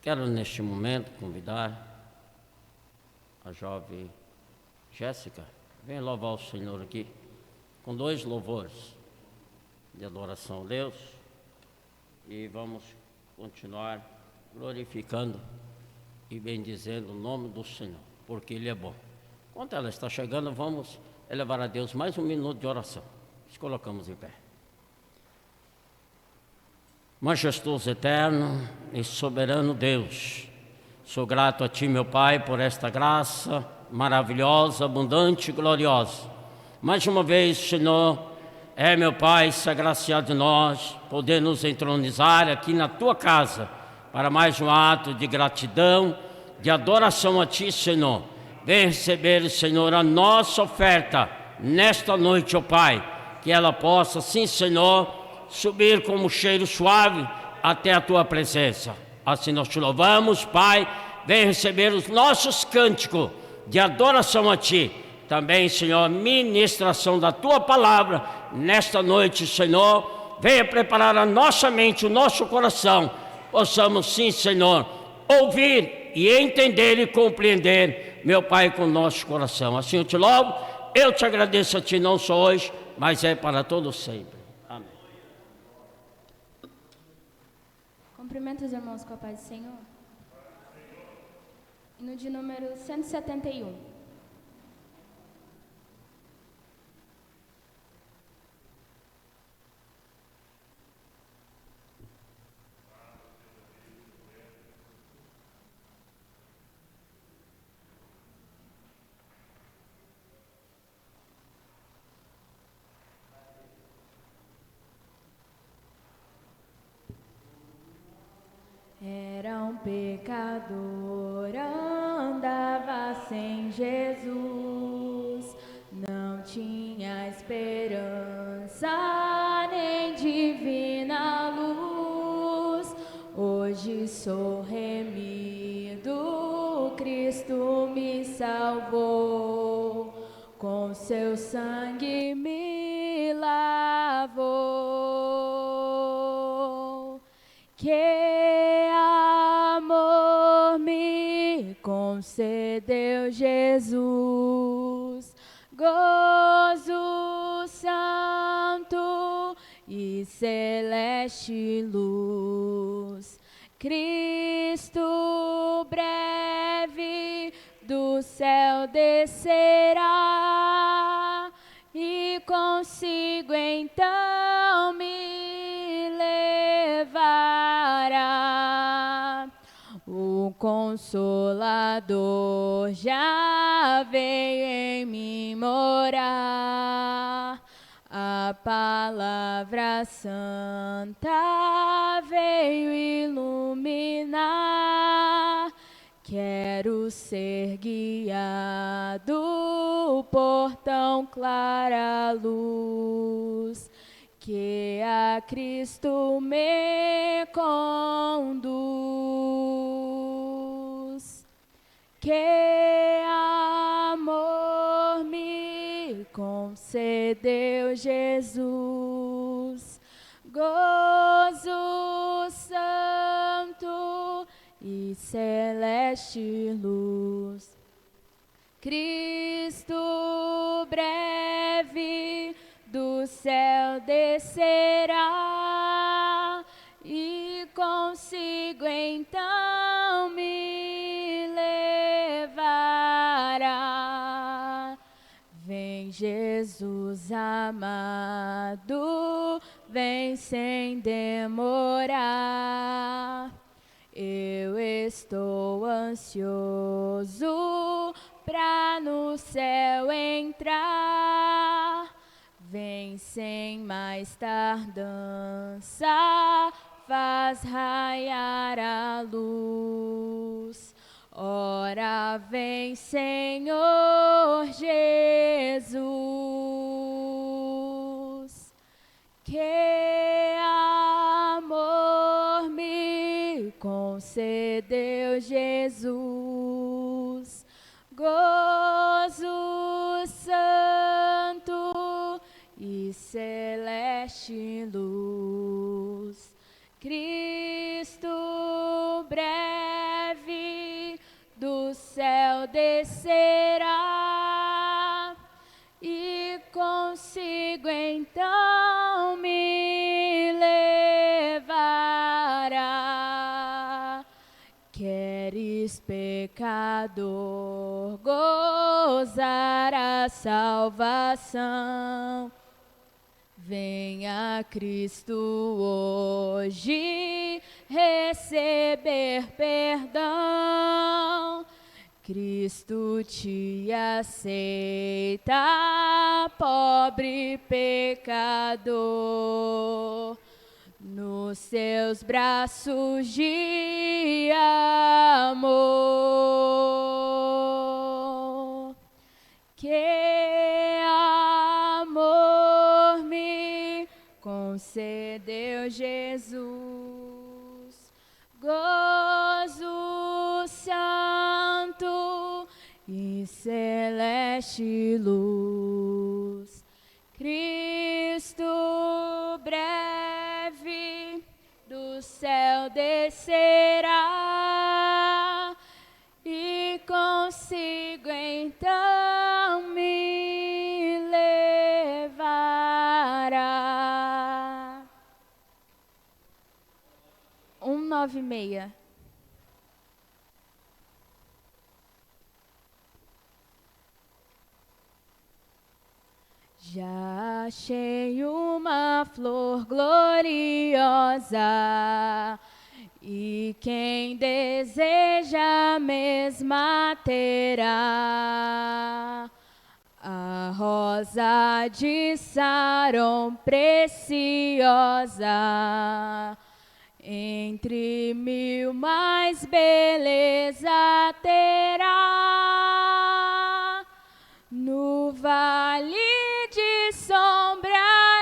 Quero neste momento convidar a jovem Jéssica, venha louvar o Senhor aqui, com 2 louvores de adoração a Deus, e vamos continuar glorificando e bendizendo o nome do Senhor, porque Ele é bom. Enquanto ela está chegando, vamos elevar a Deus mais 1 minuto de oração. Nos colocamos em pé. Majestoso, eterno e soberano Deus, sou grato a Ti, meu Pai, por esta graça maravilhosa, abundante e gloriosa. Mais uma vez, Senhor, meu Pai, se agraciar de nós, poder nos entronizar aqui na Tua casa, para mais um ato de gratidão, de adoração a Ti, Senhor. Vem receber, Senhor, a nossa oferta nesta noite, ó Pai, que ela possa, sim, Senhor, subir como um cheiro suave até a Tua presença. Assim nós Te louvamos, Pai. Vem receber os nossos cânticos de adoração a Ti. Também, Senhor, ministração da Tua palavra nesta noite, Senhor. Venha preparar a nossa mente, o nosso coração. Possamos, sim, Senhor, ouvir e entender e compreender, meu Pai, com o nosso coração. Assim eu Te louvo, eu Te agradeço a Ti, não só hoje, mas é para todo sempre. Cumprimento os irmãos com a paz do Senhor. No de número 171. Era um pecador, andava sem Jesus, não tinha esperança nem divina luz. Hoje sou remido, Cristo me salvou, com seu sangue me lavou. Que amor me concedeu Jesus, gozo santo e celeste luz. Cristo breve do céu descerá e consigo então me levará. O Consolador já veio em mim morar, a palavra santa veio iluminar. Quero ser guiado por tão clara luz, que a Cristo me conduz. Que amor me concedeu Jesus, gozo santo e celeste luz. Cristo breve do céu descerá e consigo então me levará. Vem, Jesus amado, vem sem demorar. Eu estou ansioso pra no céu entrar. Vem sem mais tardança, faz raiar a luz. Ora vem, Senhor Jesus. Que amor me concedeu Jesus, gozo santo e celeste luz. Cristo breve céu descerá e consigo então me levará. Queres, pecador, gozar a salvação? Venha Cristo hoje receber perdão. Cristo te aceita, pobre pecador, nos seus braços de amor. Que amor me concedeu Jesus, gozo santo e celeste luz. Cristo breve do céu descerá e consigo então me levará. 196. Já achei uma flor gloriosa, e quem deseja a mesma terá. A rosa de Saron preciosa, entre mil mais beleza terá. No vale de sombra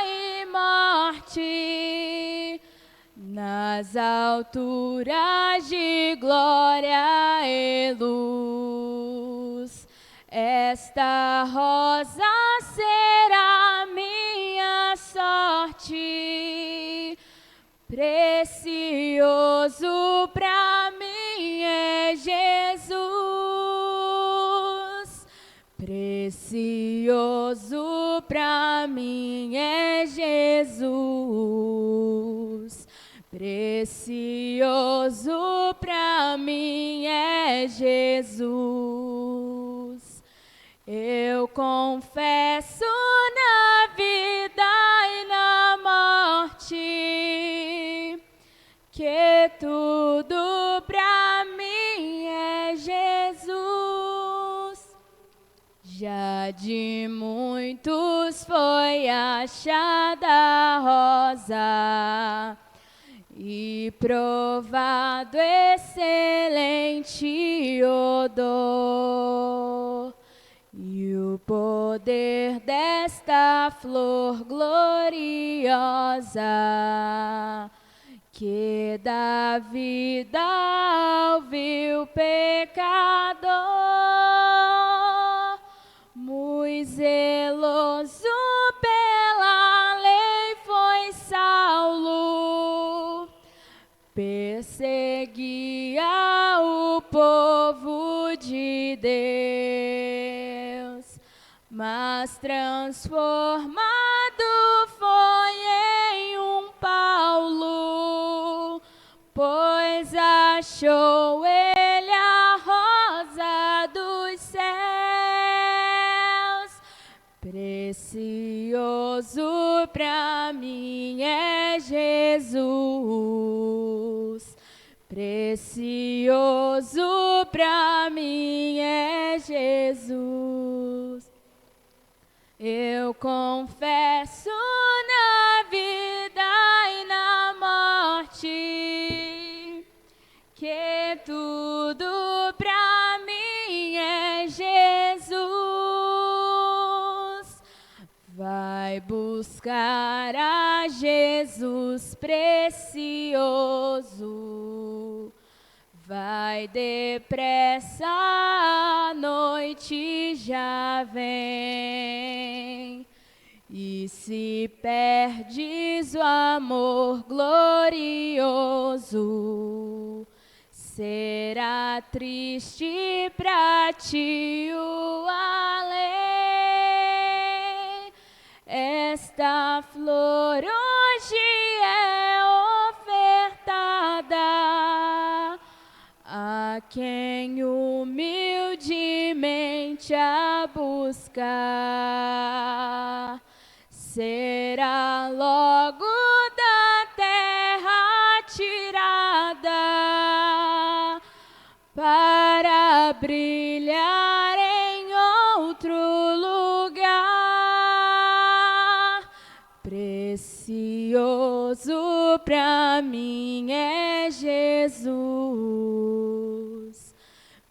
e morte, nas alturas de glória e luz, esta rosa será minha sorte. Precioso pra mim é Jesus, precioso pra mim é Jesus, precioso pra mim é Jesus. Eu confesso na vida e na morte que tudo pra mim é Jesus. Já de muitos foi achada a rosa e provado excelente odor. E o poder desta flor gloriosa que dá vida ao vil pecador, muito zeloso pela lei foi Saulo, perseguia o povo de Deus, mas transformado foi em um Paulo, pois achou ele a rosa dos céus. Precioso pra mim é Jesus, precioso pra mim é Jesus. Eu confesso na vida e na morte que tudo pra mim é Jesus. Vai buscar a Jesus precioso, vai depressa, a noite já vem. E se perdes o amor glorioso, será triste pra ti o além. Esta flor hoje é ofertada a quem humildemente a buscar. Será logo da terra tirada para brilhar em outro lugar. Precioso pra mim é Jesus.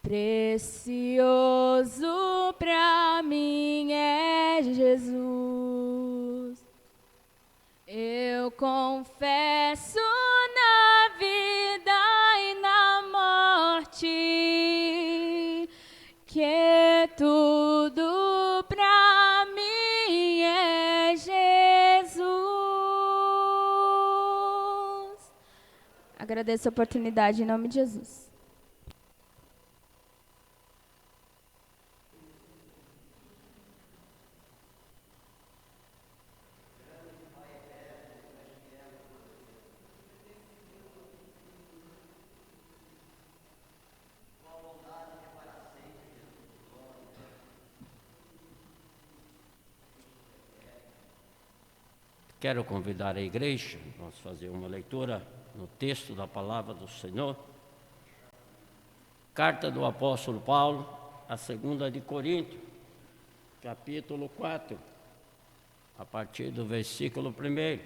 Precioso pra mim é Jesus. Eu confesso na vida e na morte que tudo pra mim é Jesus. Agradeço a oportunidade em nome de Jesus. Quero convidar a igreja, vamos fazer uma leitura no texto da palavra do Senhor. Carta do apóstolo Paulo, a segunda de Coríntios, capítulo 4, a partir do versículo 1.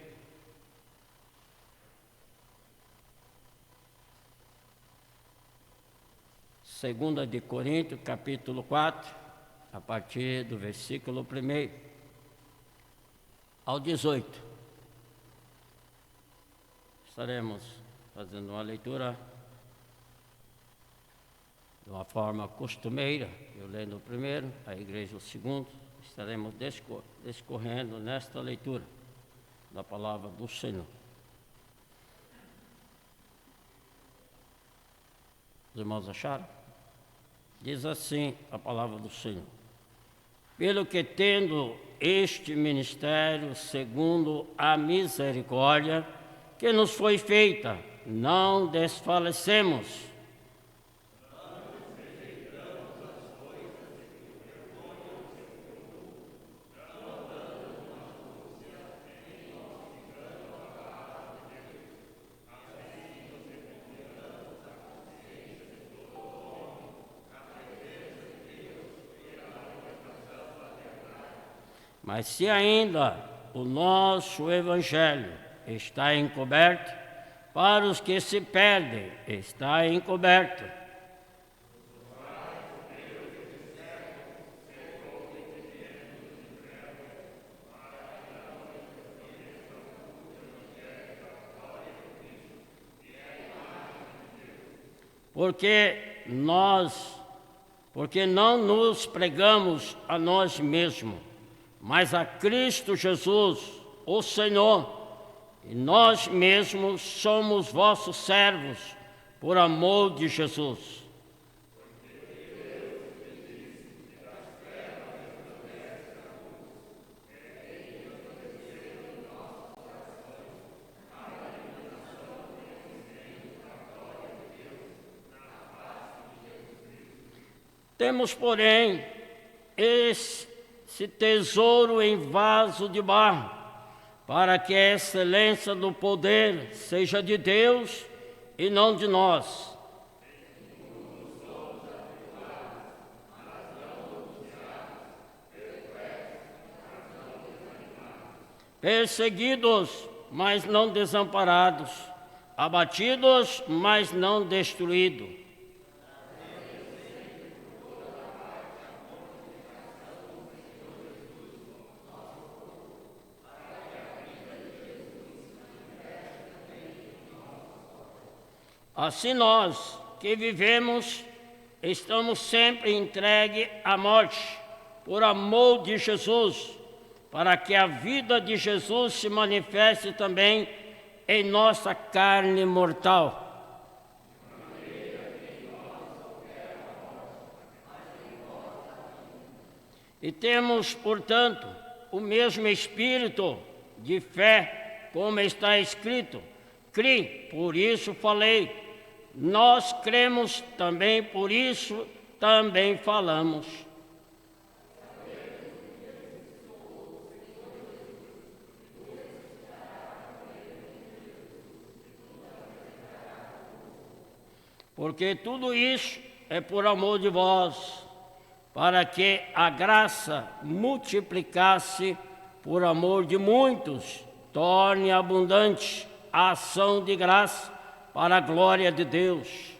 Segunda de Coríntios, capítulo 4, a partir do versículo 1 ao 18. Estaremos fazendo uma leitura de uma forma costumeira, eu lendo o primeiro, a igreja o segundo. Estaremos discorrendo nesta leitura da palavra do Senhor. Os irmãos acharam? Diz assim a palavra do Senhor: pelo que tendo este ministério segundo a misericórdia que nos foi feita, não desfalecemos. Mas se ainda o nosso evangelho está encoberto, para os que se perdem está encoberto. Porque não nos pregamos a nós mesmos, mas a Cristo Jesus, o Senhor, e nós mesmos somos vossos servos, por amor de Jesus. Temos, porém, esse tesouro em vaso de barro, para que a excelência do poder seja de Deus e não de nós. Perseguidos, mas não desamparados, abatidos, mas não destruídos. Assim nós, que vivemos, estamos sempre entregues à morte, por amor de Jesus, para que a vida de Jesus se manifeste também em nossa carne mortal. E temos, portanto, o mesmo espírito de fé, como está escrito: "Cri, por isso falei". Nós cremos também, por isso também falamos. Porque tudo isso é por amor de vós, para que a graça multiplicasse por amor de muitos, torne abundante a ação de graça para a glória de Deus.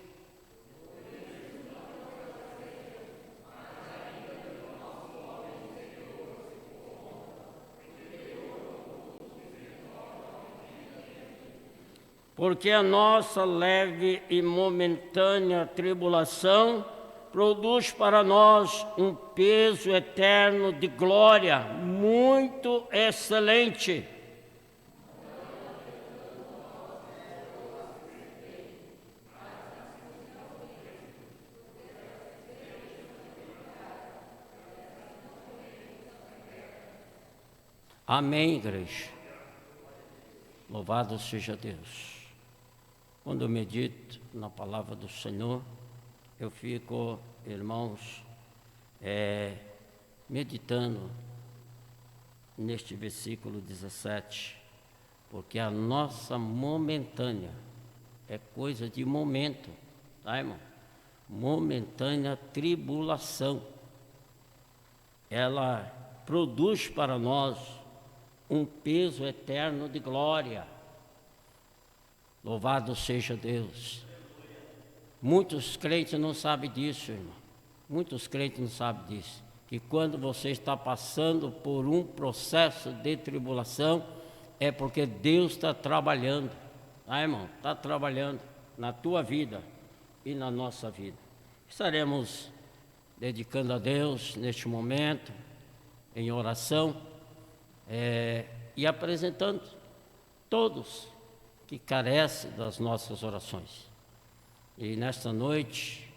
Porque a nossa leve e momentânea tribulação produz para nós um peso eterno de glória muito excelente. Amém, igreja. Louvado seja Deus. Quando eu medito na palavra do Senhor, eu fico, irmãos, meditando neste versículo 17, porque a nossa momentânea é coisa de momento, tá, irmão? Momentânea tribulação, ela produz para nós um peso eterno de glória. Louvado seja Deus. Muitos crentes não sabem disso, irmão. Muitos crentes não sabem disso. Que quando você está passando por um processo de tribulação, é porque Deus está trabalhando. Ah, irmão, está trabalhando na tua vida e na nossa vida. Estaremos dedicando a Deus neste momento, em oração, e apresentando todos que carecem das nossas orações. E nesta noite,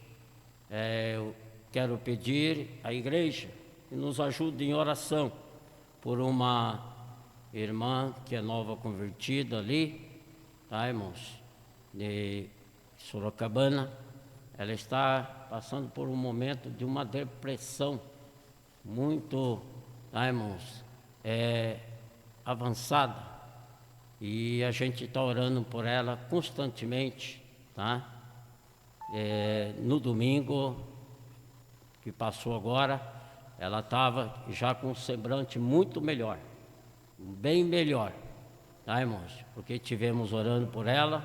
eu quero pedir à igreja que nos ajude em oração por uma irmã que é nova convertida ali, tá, irmãos, de Sorocabana. Ela está passando por um momento de uma depressão muito, tá, irmãos, avançada. E a gente está orando por ela constantemente, tá? No domingo que passou agora, ela estava já com um semblante muito melhor, bem melhor, tá, irmãos? Porque tivemos orando por ela,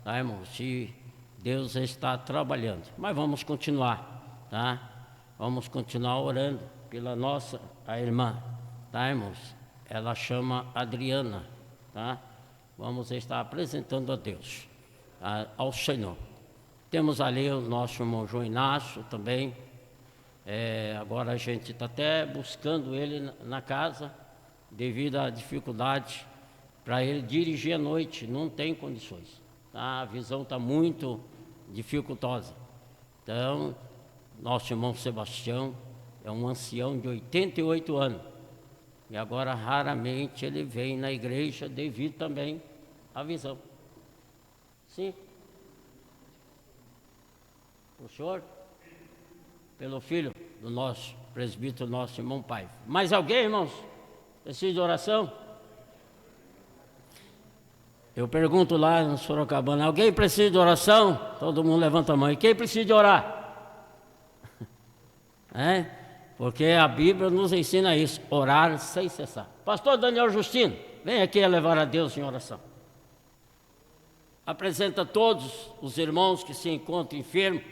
tá, irmãos? E Deus está trabalhando. Mas vamos continuar, tá? Vamos continuar orando pela nossa irmã, tá, irmãos? Ela chama Adriana, tá? Vamos estar apresentando a Deus, ao Senhor. Temos ali o nosso irmão João Inácio também. Agora a gente está até buscando ele na casa, devido à dificuldade para ele dirigir à noite, não tem condições. Tá? A visão está muito dificultosa. Então, nosso irmão Sebastião é um ancião de 88 anos. E agora raramente ele vem na igreja devido também à visão. Sim. O senhor? Pelo filho do nosso presbítero, nosso irmão Pai. Mais alguém, irmãos? Precisa de oração? Eu pergunto lá no Sorocabana, alguém precisa de oração? Todo mundo levanta a mão. E quem precisa de orar? Porque a Bíblia nos ensina isso, orar sem cessar. Pastor Daniel Justino, vem aqui levar a Deus em oração. Apresenta todos os irmãos que se encontram enfermos.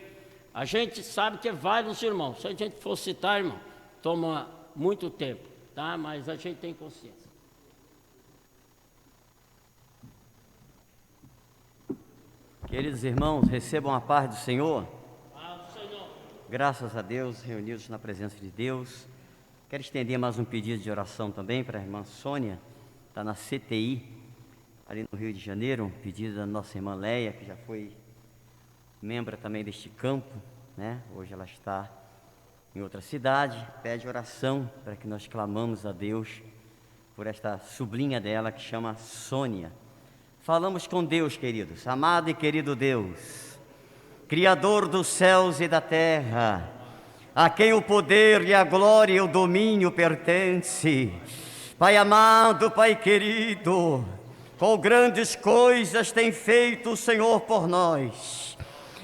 A gente sabe que é vários irmãos. Se a gente for citar, irmão, toma muito tempo, tá? Mas a gente tem consciência. Queridos irmãos, recebam a paz do Senhor. Paz do Senhor. Graças a Deus, reunidos na presença de Deus. Quero estender mais um pedido de oração também para a irmã Sônia, está na CTI, ali no Rio de Janeiro, um pedido da nossa irmã Leia, que já foi membro também deste campo, né? Hoje ela está em outra cidade, pede oração para que nós clamamos a Deus por esta sobrinha dela que chama Sônia. Falamos com Deus, queridos, amado e querido Deus, Criador dos céus e da terra, a quem o poder e a glória e o domínio pertence. Pai amado, Pai querido, quão grandes coisas tem feito o Senhor por nós,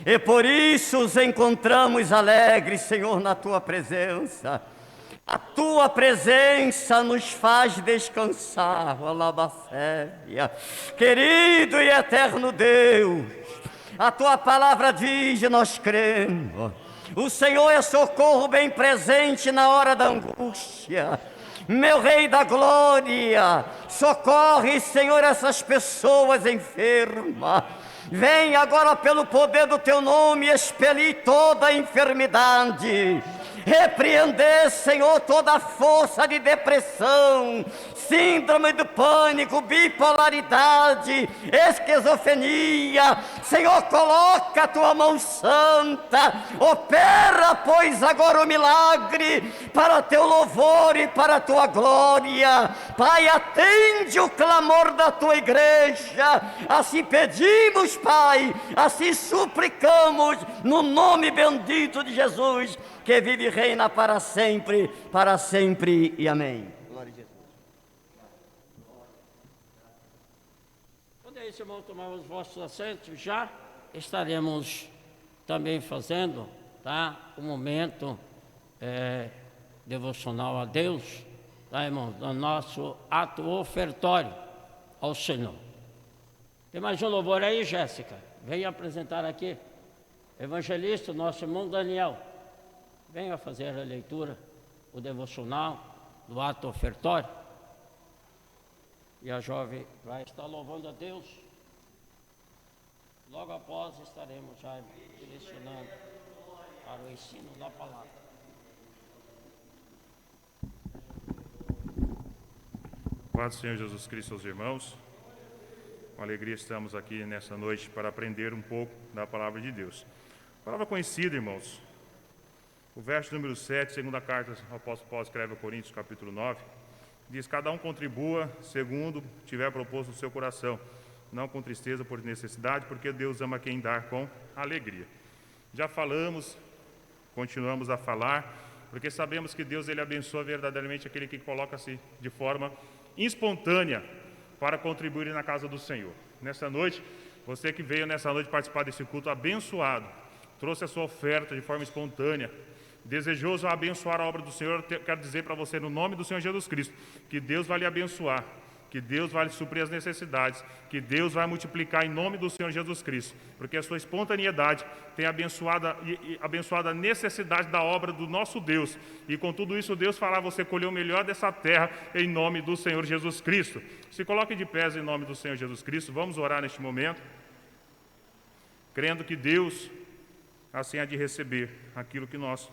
e por isso os encontramos alegres, Senhor, na Tua presença. A Tua presença nos faz descansar, alabaféria. Querido e eterno Deus, a Tua palavra diz e nós cremos, o Senhor é socorro bem presente na hora da angústia. Meu Rei da Glória, socorre, Senhor, essas pessoas enfermas. Vem agora pelo poder do Teu nome expelir toda a enfermidade. Repreender, Senhor, toda a força de depressão, síndrome do pânico, bipolaridade, esquizofrenia. Senhor, coloca a Tua mão santa, opera, pois, agora o milagre, para Teu louvor e para a Tua glória. Pai, atende o clamor da Tua igreja, assim pedimos, Pai, assim suplicamos, no nome bendito de Jesus, que vive e reina para sempre e amém. Glória a Jesus. Quando é isso, irmão, tomar os vossos assentos, já estaremos também fazendo, tá, um momento devocional a Deus, tá, irmão, do nosso ato ofertório ao Senhor. Tem mais um louvor aí, Jéssica? Venha apresentar aqui. Evangelista, nosso irmão Daniel. Venha fazer a leitura, o devocional do ato ofertório. E a jovem vai estar louvando a Deus. Logo após estaremos já direcionando para o ensino da palavra. Paz do Senhor Jesus Cristo aos irmãos. Com alegria estamos aqui nessa noite para aprender um pouco da palavra de Deus. Palavra conhecida, irmãos. O verso número 7, segunda carta o apóstolo Paulo escreve a Coríntios, capítulo 9, diz: cada um contribua segundo tiver proposto no seu coração, não com tristeza por necessidade, porque Deus ama quem dá com alegria. Já falamos, continuamos a falar, porque sabemos que Deus ele abençoa verdadeiramente aquele que coloca-se de forma espontânea para contribuir na casa do Senhor. Nessa noite, você que veio nessa noite participar desse culto abençoado, trouxe a sua oferta de forma espontânea, desejoso a abençoar a obra do Senhor, quero dizer para você, no nome do Senhor Jesus Cristo, que Deus vai lhe abençoar, que Deus vai lhe suprir as necessidades, que Deus vai multiplicar em nome do Senhor Jesus Cristo, porque a sua espontaneidade tem abençoado a necessidade da obra do nosso Deus, e com tudo isso Deus fará você colher o melhor dessa terra em nome do Senhor Jesus Cristo. Se coloque de pés em nome do Senhor Jesus Cristo, vamos orar neste momento, crendo que Deus assim há de receber aquilo que nós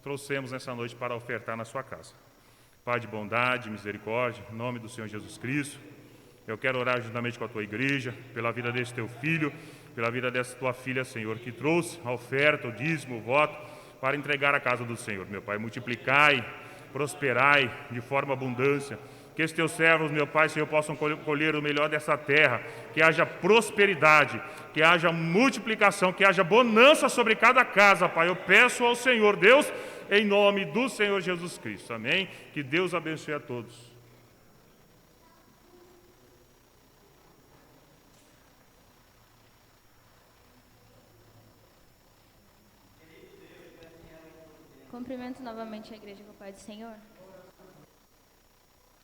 trouxemos nessa noite para ofertar na sua casa. Pai de bondade, misericórdia, em nome do Senhor Jesus Cristo, eu quero orar juntamente com a Tua igreja, pela vida desse Teu filho, pela vida dessa Tua filha, Senhor, que trouxe a oferta, o dízimo, o voto, para entregar a casa do Senhor. Meu Pai, multiplicai, prosperai de forma abundância, que esses Teus servos, meu Pai, Senhor, possam colher o melhor dessa terra, que haja prosperidade, que haja multiplicação, que haja bonança sobre cada casa, Pai. Eu peço ao Senhor, Deus, em nome do Senhor Jesus Cristo. Amém? Que Deus abençoe a todos. Cumprimento novamente a igreja com a paz do Senhor.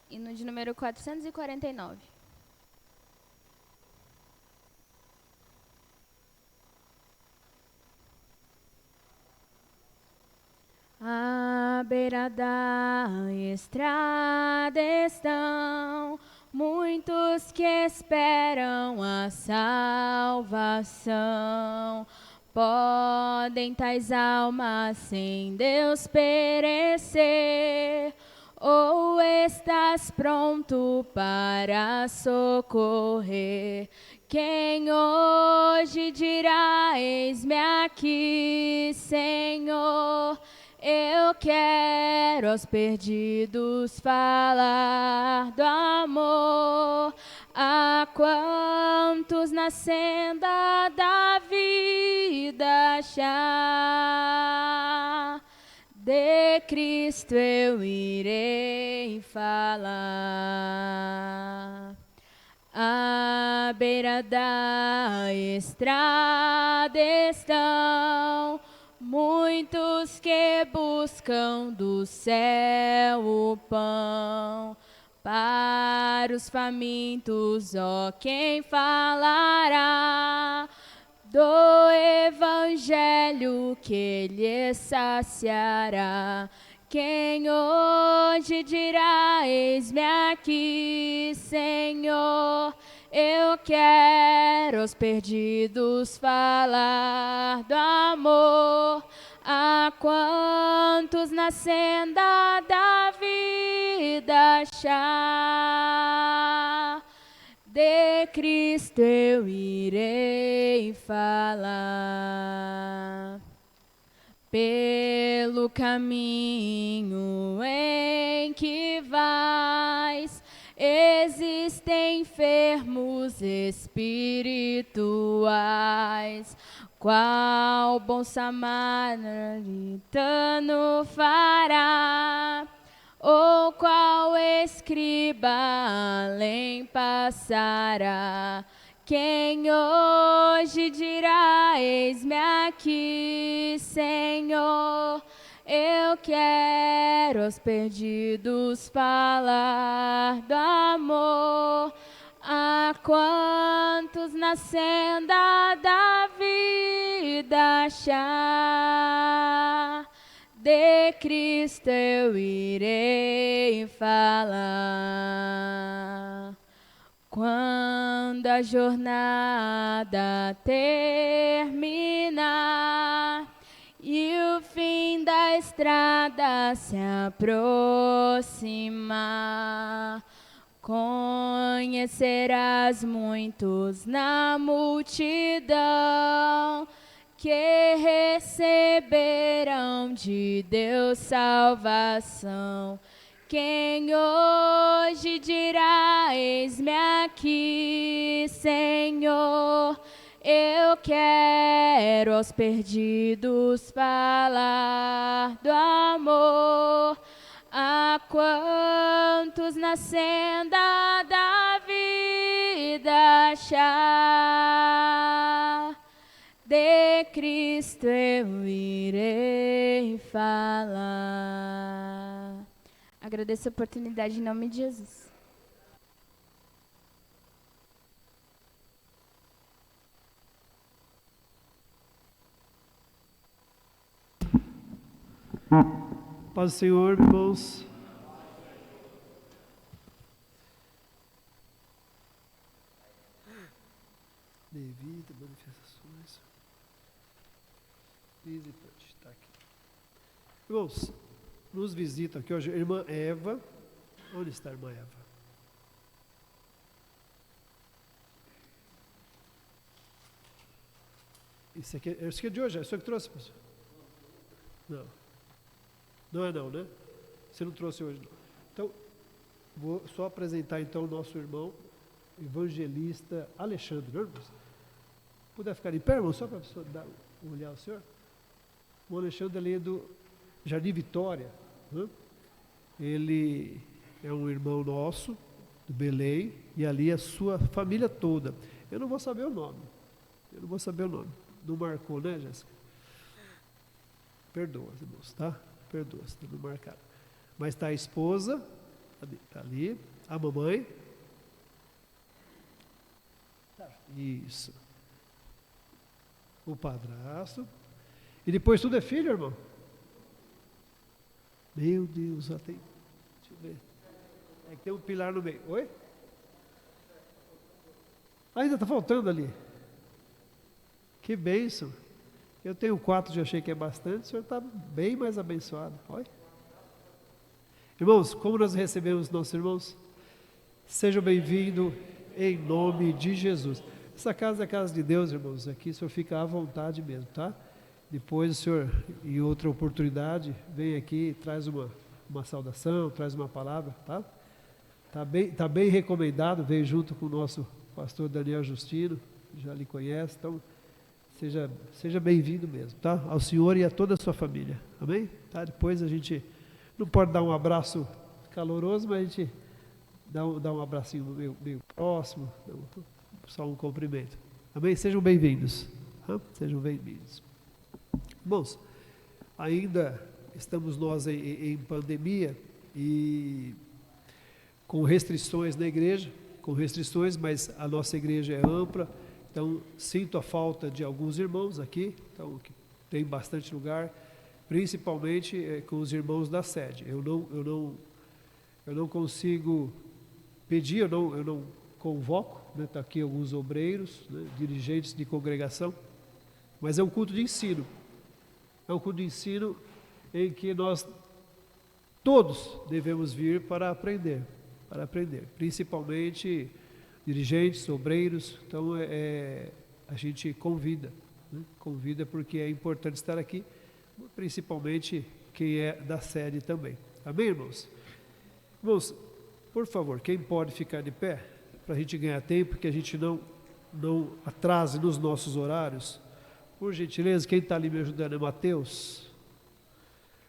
Hino de número 449. À beira da estrada estão muitos que esperam a salvação. Podem tais almas sem Deus perecer, ou estás pronto para socorrer? Quem hoje dirá: eis-me aqui, Senhor, eu quero aos perdidos falar do amor, a quantos na senda da vida achar. De Cristo eu irei falar. À beira da estrada estão muitos que buscam do céu o pão. Para os famintos, ó, quem falará do evangelho que lhes saciará? Quem hoje dirá, eis-me aqui, Senhor, eu quero aos perdidos falar do amor, a quantos na senda da vida achar. De Cristo eu irei falar. Pelo caminho em que vais, existem enfermos espirituais. Qual bom samaritano fará? Ou qual escriba além passará? Quem hoje dirá, eis-me aqui, Senhor, eu quero aos perdidos falar do amor, a quantos na senda da vida achar. De Cristo eu irei falar. Quando a jornada terminar e o fim da estrada se aproximar, conhecerás muitos na multidão que receberão de Deus salvação. Quem hoje dirá, eis-me aqui, Senhor, eu quero aos perdidos falar do amor, a quantos na senda da vida achar. De Cristo eu irei falar. Agradeço a oportunidade em nome de Jesus. Paz do Senhor, irmãos. Devido a manifestações. Visitante, está aqui. Irmãos, nos visita aqui hoje a irmã Eva. Onde está a irmã Eva? Esse aqui é de hoje, é isso que trouxe, pastor? Não. Não é não, né? Você não trouxe hoje, não. Então, vou só apresentar então o nosso irmão evangelista Alexandre, né, irmãos? Puder ficar em pé, irmão, só para a pessoa olhar o senhor? O Alexandre ali é do Jardim Vitória, né? Ele é um irmão nosso, do Belém, e ali a sua família toda. Eu não vou saber o nome. Não marcou, né, Jéssica? Perdoa, irmãos, tá? Perdoa, se não marcaram. Mas está a esposa, está ali, a mamãe. Isso. O padrasto. E depois tudo é filho, irmão? Meu Deus, já tem. Deixa eu ver. É que tem um pilar no meio. Oi? Ainda está faltando ali. Que bênção. Eu tenho 4, já achei que é bastante. O senhor está bem mais abençoado. Olha. Irmãos, como nós recebemos nossos irmãos? Sejam bem-vindos em nome de Jesus. Essa casa é a casa de Deus, irmãos. Aqui o senhor fica à vontade mesmo, tá? depois o senhor, em outra oportunidade, vem aqui, traz uma saudação, traz uma palavra, tá? Tá bem recomendado, veio junto com o nosso pastor Daniel Justino, já lhe conhece, então seja bem-vindo mesmo, tá? Ao senhor e a toda a sua família, amém? Tá? Depois a gente não pode dar um abraço caloroso, mas a gente dá um abracinho meio próximo, só um cumprimento, amém? Sejam bem-vindos, tá? Sejam bem-vindos. Irmãos, ainda estamos nós em pandemia e com restrições na igreja, mas a nossa igreja é ampla, então sinto a falta de alguns irmãos aqui, então tem bastante lugar, principalmente com os irmãos da sede. Eu não consigo pedir, eu não convoco, né? Tá aqui alguns obreiros, né? Dirigentes de congregação, mas é um culto de ensino. É um culto de ensino em que nós todos devemos vir para aprender, principalmente dirigentes, obreiros. Então a gente convida, né? Convida porque é importante estar aqui, principalmente quem é da sede também. Amém, irmãos? Irmãos, por favor, quem pode ficar de pé, para a gente ganhar tempo, que a gente não atrase nos nossos horários. Por gentileza, quem está ali me ajudando é Mateus.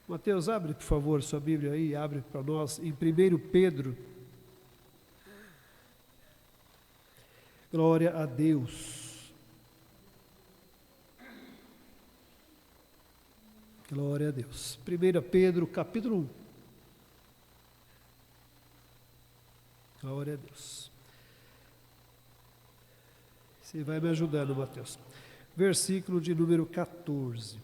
Mateus, abre, por favor, sua Bíblia aí, abre para nós, em 1 Pedro. Glória a Deus. Glória a Deus. 1 Pedro, capítulo 1. Glória a Deus. Você vai me ajudando, Mateus. Versículo de número 14.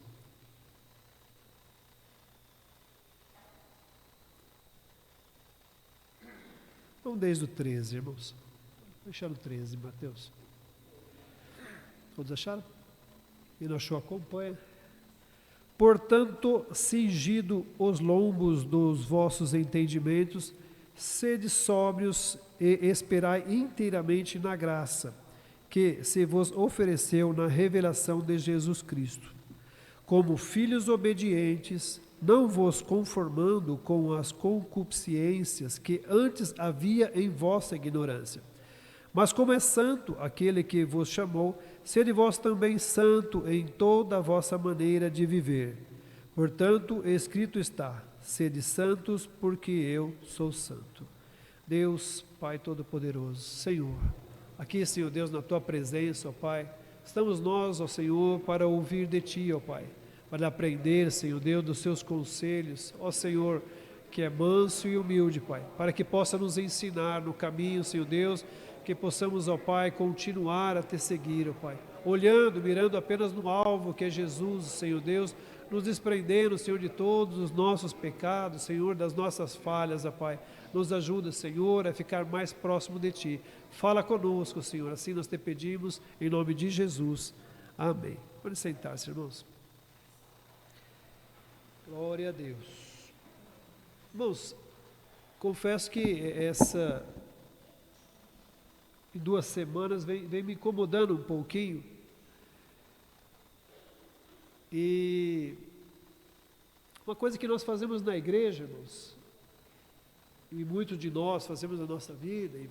Vamos desde o 13, irmãos. Deixar o 13, Mateus. Todos acharam? Quem não achou, acompanha. Portanto, cingido os lombos dos vossos entendimentos, sede sóbrios e esperai inteiramente na graça que se vos ofereceu na revelação de Jesus Cristo. Como filhos obedientes, não vos conformando com as concupiscências que antes havia em vossa ignorância. Mas como é santo aquele que vos chamou, sede vós também santo em toda a vossa maneira de viver. Portanto, escrito está, sede santos, porque eu sou santo. Deus, Pai Todo-Poderoso, Senhor, aqui, Senhor Deus, na Tua presença, ó Pai, estamos nós, ó Senhor, para ouvir de Ti, ó Pai, para aprender, Senhor Deus, dos Seus conselhos, ó Senhor, que é manso e humilde, Pai, para que possa nos ensinar no caminho, Senhor Deus, que possamos, ó Pai, continuar a Te seguir, ó Pai, olhando, mirando apenas no alvo, que é Jesus, Senhor Deus, nos desprendendo, Senhor, de todos os nossos pecados, Senhor, das nossas falhas, ó Pai. Nos ajuda, Senhor, a ficar mais próximo de Ti. Fala conosco, Senhor, assim nós Te pedimos, em nome de Jesus. Amém. Pode sentar-se, irmãos. Glória a Deus. Irmãos, confesso que em 2 semanas vem me incomodando um pouquinho. E uma coisa que nós fazemos na igreja, irmãos, e muitos de nós fazemos na nossa vida, e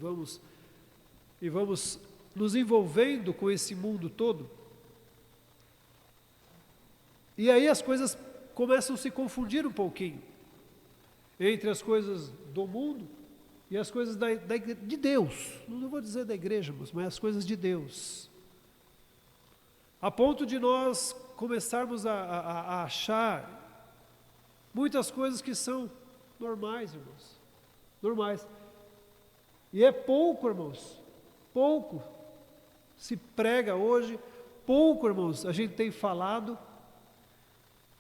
vamos nos envolvendo com esse mundo todo, e aí as coisas começam a se confundir um pouquinho, entre as coisas do mundo e as coisas de Deus, não vou dizer da igreja, mas as coisas de Deus, a ponto de nós começarmos a achar muitas coisas que são normais, irmãos, normais, e é pouco, irmãos, pouco se prega hoje, pouco, irmãos, a gente tem falado,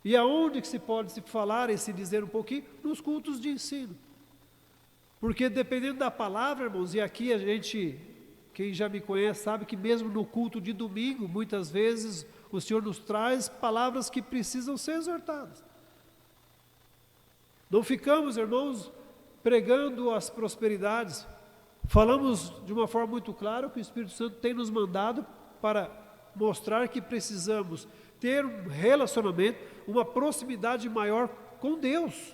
e aonde que se pode se falar e se dizer um pouquinho? Nos cultos de ensino, porque dependendo da palavra, irmãos, e aqui a gente, quem já me conhece sabe que mesmo no culto de domingo, muitas vezes o Senhor nos traz palavras que precisam ser exortadas. Não ficamos, irmãos, pregando as prosperidades. Falamos de uma forma muito clara que o Espírito Santo tem nos mandado para mostrar que precisamos ter um relacionamento, uma proximidade maior com Deus.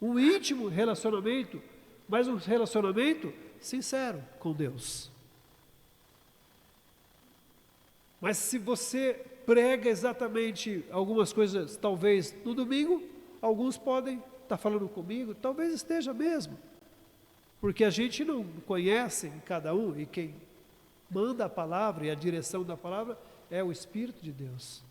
Um íntimo relacionamento, mas um relacionamento sincero com Deus. Mas se você prega exatamente algumas coisas, talvez no domingo, alguns podem estar falando comigo, talvez esteja mesmo. Porque a gente não conhece cada um, e quem manda a palavra e a direção da palavra é o Espírito de Deus.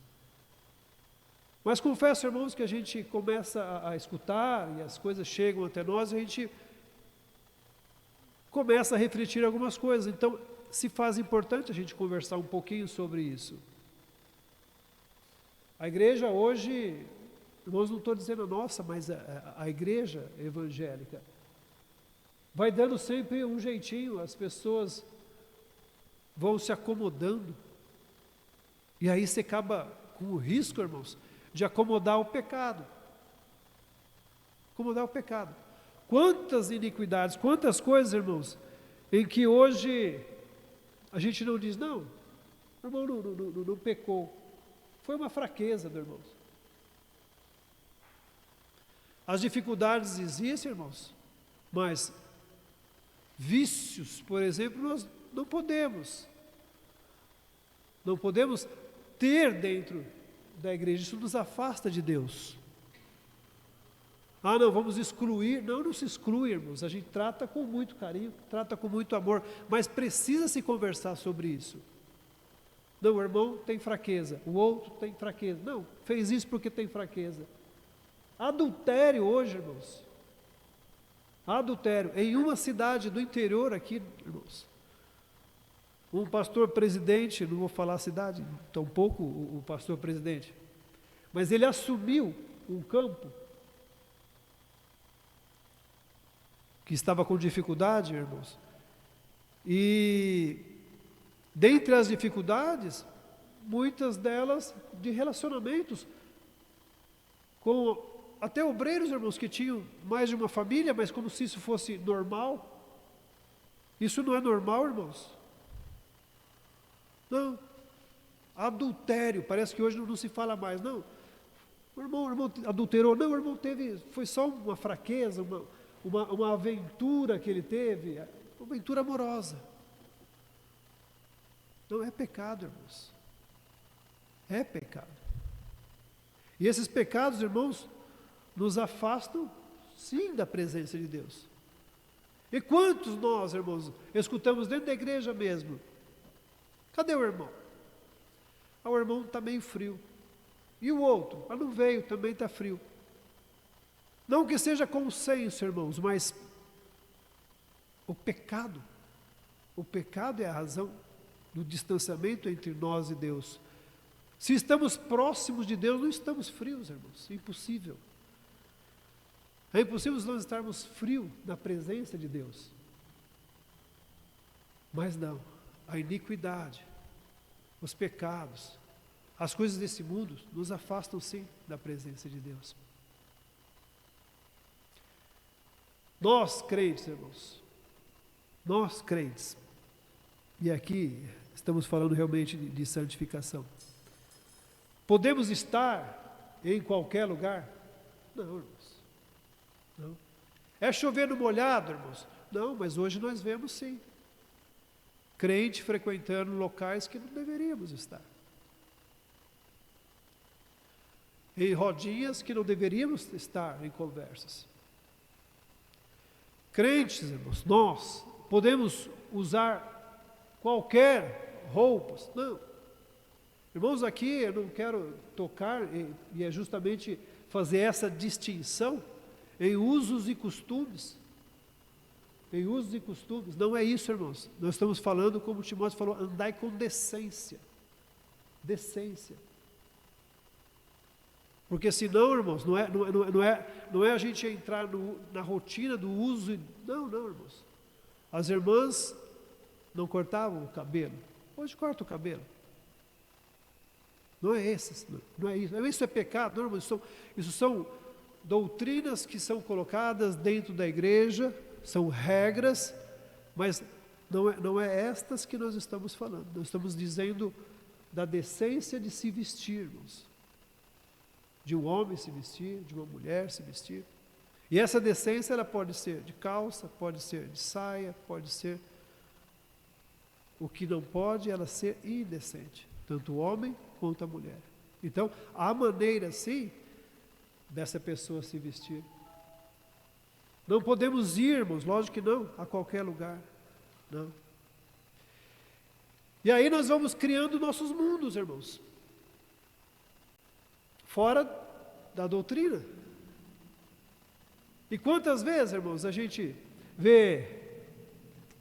Mas confesso, irmãos, que a gente começa a escutar e as coisas chegam até nós e a gente começa a refletir algumas coisas. Então, se faz importante a gente conversar um pouquinho sobre isso. A igreja hoje, irmãos, não estou dizendo a nossa, mas a igreja evangélica vai dando sempre um jeitinho, as pessoas vão se acomodando. E aí você acaba com o risco, irmãos, de acomodar o pecado. Acomodar o pecado. Quantas iniquidades, quantas coisas, irmãos, em que hoje a gente não diz, não, o irmão não pecou. Foi uma fraqueza do irmão. As dificuldades existem, irmãos, mas vícios, por exemplo, nós não podemos ter dentro da igreja, isso nos afasta de Deus. Ah, não, vamos excluir. Não, não se exclui, irmãos, a gente trata com muito carinho, trata com muito amor, mas precisa se conversar sobre isso. Não, o irmão tem fraqueza, o outro tem fraqueza. Não, fez isso porque tem fraqueza. Adultério hoje, irmãos. Adultério, em uma cidade do interior aqui, irmãos. Um pastor presidente, não vou falar a cidade, tampouco o pastor presidente, mas ele assumiu um campo que estava com dificuldade, irmãos. E dentre as dificuldades, muitas delas de relacionamentos com até obreiros, irmãos, que tinham mais de uma família, mas como se isso fosse normal. Isso não é normal, irmãos. Não. Adultério, parece que hoje não se fala mais. Não. O irmão adulterou. Não, o irmão foi só uma fraqueza, uma aventura que ele teve, uma aventura amorosa. Não é pecado, irmãos. É pecado. E esses pecados, irmãos, nos afastam, sim, da presença de Deus. E quantos nós, irmãos, escutamos dentro da igreja mesmo? Cadê o irmão? Ah, o irmão está meio frio. E o outro? Ah, não veio, também está frio. Não que seja consenso, irmãos, mas o pecado é a razão do distanciamento entre nós e Deus. Se estamos próximos de Deus, não estamos frios, irmãos, é impossível. É impossível nós estarmos frios na presença de Deus. Mas não, a iniquidade, os pecados, as coisas desse mundo nos afastam sim da presença de Deus. Nós crentes, irmãos, nós crentes, e aqui estamos falando realmente de santificação, podemos estar em qualquer lugar? Não, irmãos, não. É chover no molhado, irmãos? Não, mas hoje nós vemos sim, crente frequentando locais que não deveríamos estar, em rodinhas que não deveríamos estar em conversas. Crentes, irmãos, nós podemos usar qualquer roupas? Não. Irmãos, aqui eu não quero tocar, e é justamente fazer essa distinção em usos e costumes. Em usos e costumes. Não é isso, irmãos. Nós estamos falando, como Timóteo falou, andai com decência. Decência. Porque senão, irmãos, não é a gente entrar na rotina do uso. Não, irmãos. As irmãs não cortavam o cabelo. Hoje corta o cabelo. Não é isso. Não é isso. Isso é pecado. Não, irmãos, isso são doutrinas que são colocadas dentro da igreja, são regras, mas não é estas que nós estamos falando. Nós estamos dizendo da decência de se vestir, irmãos. De um homem se vestir, de uma mulher se vestir. E essa decência, ela pode ser de calça, pode ser de saia, pode ser... O que não pode, ela ser indecente. Tanto o homem quanto a mulher. Então, há maneira, sim, dessa pessoa se vestir. Não podemos ir, irmãos, lógico que não, a qualquer lugar. Não. E aí nós vamos criando nossos mundos, irmãos. Fora da doutrina. E quantas vezes, irmãos, a gente vê,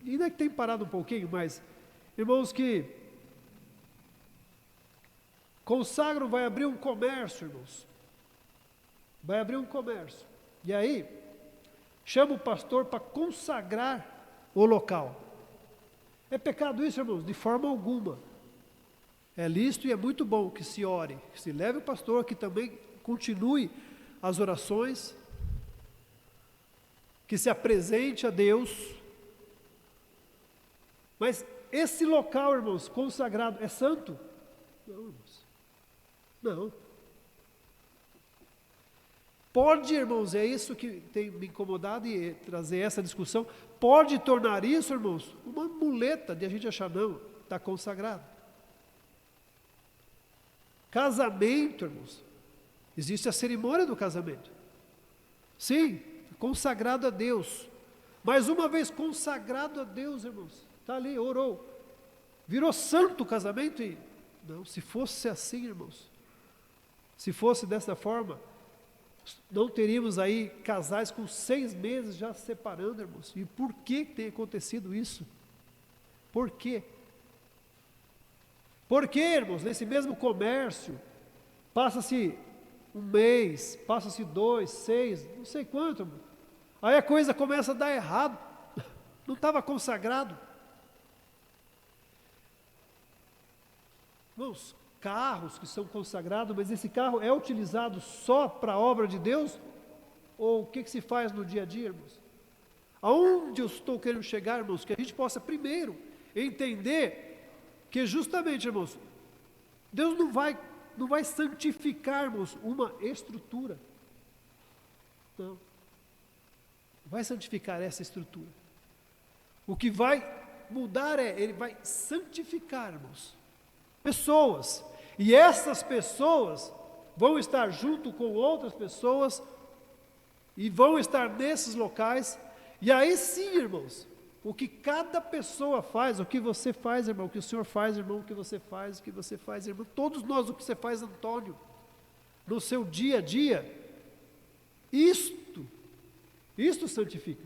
ainda que tem parado um pouquinho, mas irmãos que consagram, vai abrir um comércio, irmãos. Vai abrir um comércio. E aí, chama o pastor para consagrar o local. É pecado isso, irmãos? De forma alguma. É lícito e é muito bom que se ore, que se leve o pastor, que também continue as orações, que se apresente a Deus. Mas esse local, irmãos, consagrado, é santo? Não, irmãos. Não. Pode, irmãos, é isso que tem me incomodado e trazer essa discussão, pode tornar isso, irmãos, uma muleta de a gente achar, não, está consagrado. Casamento, irmãos, existe a cerimônia do casamento. Sim, consagrado a Deus. Mas uma vez consagrado a Deus, irmãos, está ali, orou, virou santo o casamento e... Não, se fosse assim, irmãos, se fosse dessa forma, não teríamos aí casais com 6 meses já se separando, irmãos. E por que tem acontecido isso? Por quê? Porque, irmãos, nesse mesmo comércio, passa-se 1 mês, passa-se 2, 6, não sei quanto, irmão. Aí a coisa começa a dar errado. Não estava consagrado. Irmãos, carros que são consagrados, mas esse carro é utilizado só para a obra de Deus? Ou o que se faz no dia a dia, irmãos? Aonde eu estou querendo chegar, irmãos? Que a gente possa primeiro entender que justamente, irmãos, Deus não vai santificar, irmãos, uma estrutura. Não. Vai santificar essa estrutura. O que vai mudar Ele vai santificar, irmãos, pessoas. E essas pessoas vão estar junto com outras pessoas e vão estar nesses locais. E aí sim, irmãos, o que cada pessoa faz, o que você faz, irmão, o que o senhor faz, irmão, o que você faz, o que você faz, irmão, todos nós, o que você faz, Antônio, no seu dia a dia, isto santifica.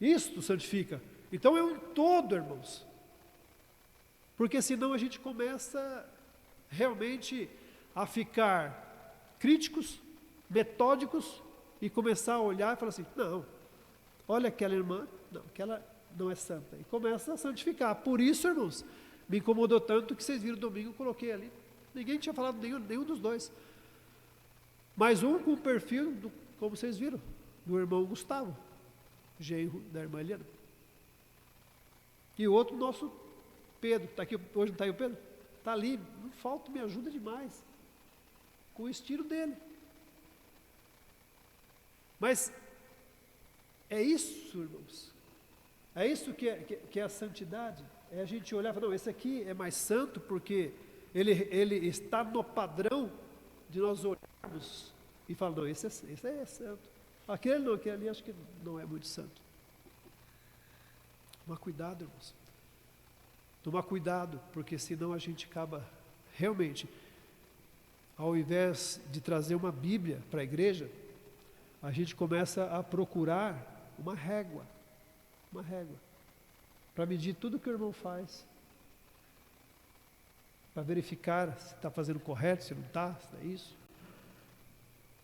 Isto santifica. Então é um todo, irmãos. Porque senão a gente começa realmente a ficar críticos, metódicos e começar a olhar e falar assim, não, olha aquela irmã, não, aquela não é santa. E começa a santificar. Por isso, irmãos, me incomodou tanto que vocês viram domingo, eu coloquei ali. Ninguém tinha falado nenhum dos dois. Mas um com o perfil, como vocês viram, do irmão Gustavo, genro da irmã Eliana. E o outro, nosso Pedro, está aqui, hoje não está aí o Pedro? Está ali, não falta, me ajuda demais, com o estilo dele. Mas é isso, irmãos, é isso que é a santidade, é a gente olhar e falar, não, esse aqui é mais santo porque ele está no padrão de nós olharmos e falar, não, esse é santo. Aquele não, aquele ali acho que não é muito santo. Tomar cuidado, irmãos. Tomar cuidado, porque senão a gente acaba realmente, ao invés de trazer uma Bíblia para a igreja, a gente começa a procurar uma régua, para medir tudo que o irmão faz, para verificar se está fazendo correto, se não está, se é isso.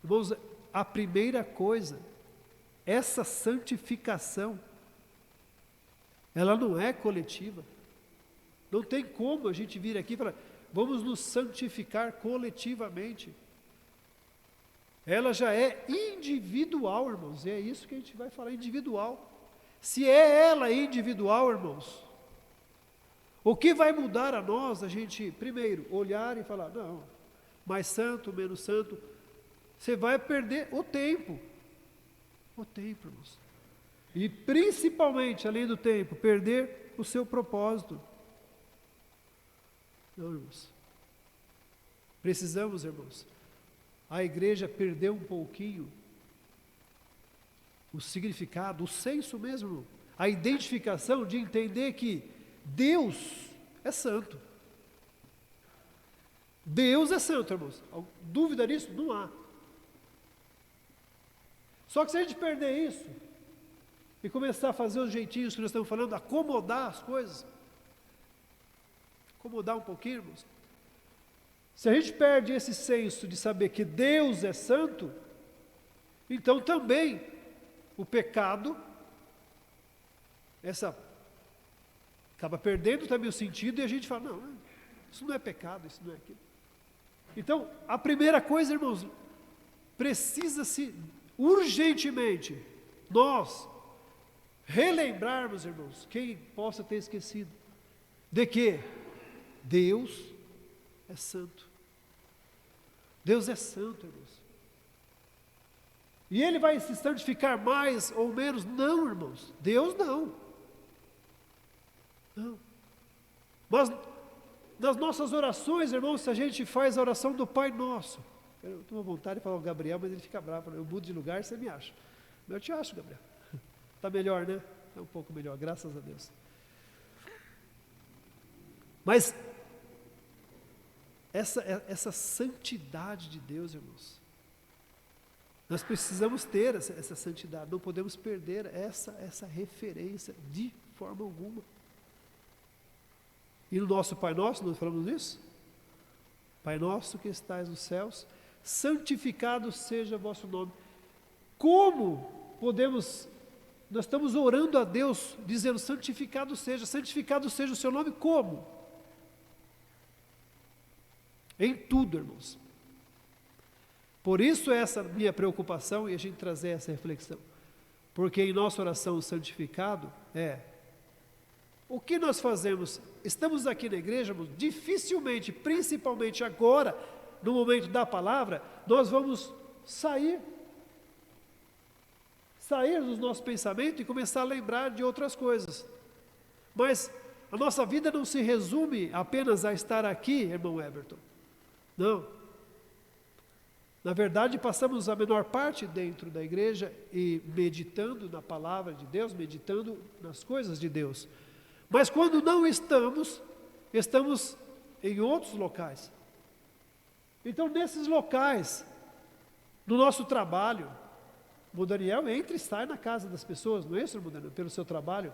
Irmãos, a primeira coisa, essa santificação, ela não é coletiva. Não tem como a gente vir aqui e falar, vamos nos santificar coletivamente. Ela já é individual, irmãos, e é isso que a gente vai falar, individual. Se é ela individual, irmãos, o que vai mudar a nós, a gente, primeiro, olhar e falar, não, mais santo, menos santo, você vai perder o tempo. O tempo, irmãos. E principalmente, além do tempo, perder o seu propósito. Não, irmãos. Precisamos, irmãos. A igreja perdeu um pouquinho o significado, o senso mesmo, a identificação de entender que Deus é santo. Deus é santo, irmãos. Dúvida nisso? Não há. Só que se a gente perder isso e começar a fazer os jeitinhos que nós estamos falando, acomodar as coisas, acomodar um pouquinho, irmãos. Se a gente perde esse senso de saber que Deus é santo, então também o pecado, acaba perdendo também o sentido e a gente fala, não, isso não é pecado, isso não é aquilo. Então, a primeira coisa, irmãos, precisa-se urgentemente nós relembrarmos, irmãos, quem possa ter esquecido, de que Deus é santo. Deus é santo, irmãos. E Ele vai se santificar mais ou menos? Não, irmãos. Deus não. Não. Mas nas nossas orações, irmãos, se a gente faz a oração do Pai Nosso, eu estou à vontade de falar o Gabriel, mas ele fica bravo. Eu mudo de lugar, você me acha. Eu te acho, Gabriel. Está melhor, né? Está um pouco melhor, graças a Deus. Mas essa santidade de Deus, irmãos, nós precisamos ter essa santidade, não podemos perder essa referência de forma alguma. E no nosso Pai Nosso, nós falamos isso? Pai Nosso que estais nos céus, santificado seja o vosso nome. Como podemos, nós estamos orando a Deus, dizendo santificado seja o seu nome, como? Em tudo, irmãos. Por isso essa minha preocupação e a gente trazer essa reflexão. Porque em nossa oração o santificado o que nós fazemos? Estamos aqui na igreja, irmãos, dificilmente, principalmente agora, no momento da palavra, nós vamos sair dos nossos pensamentos e começar a lembrar de outras coisas. Mas a nossa vida não se resume apenas a estar aqui, irmão Everton. Não. Na verdade, passamos a menor parte dentro da igreja e meditando na palavra de Deus, meditando nas coisas de Deus. Mas quando não estamos em outros locais. Então, nesses locais, no nosso trabalho, o Daniel entra e sai na casa das pessoas, não é isso, irmão Daniel? Pelo seu trabalho.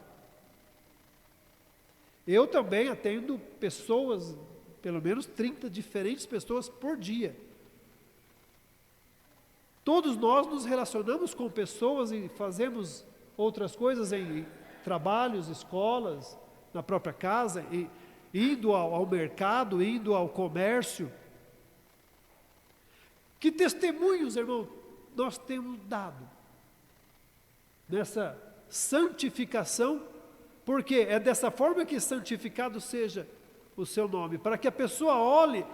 Eu também atendo pessoas, pelo menos 30 diferentes pessoas por dia. Todos nós nos relacionamos com pessoas e fazemos outras coisas em trabalhos, escolas, na própria casa, e indo ao mercado, indo ao comércio. Que testemunhos, irmão, nós temos dado nessa santificação, porque é dessa forma que santificado seja o seu nome, para que a pessoa olhe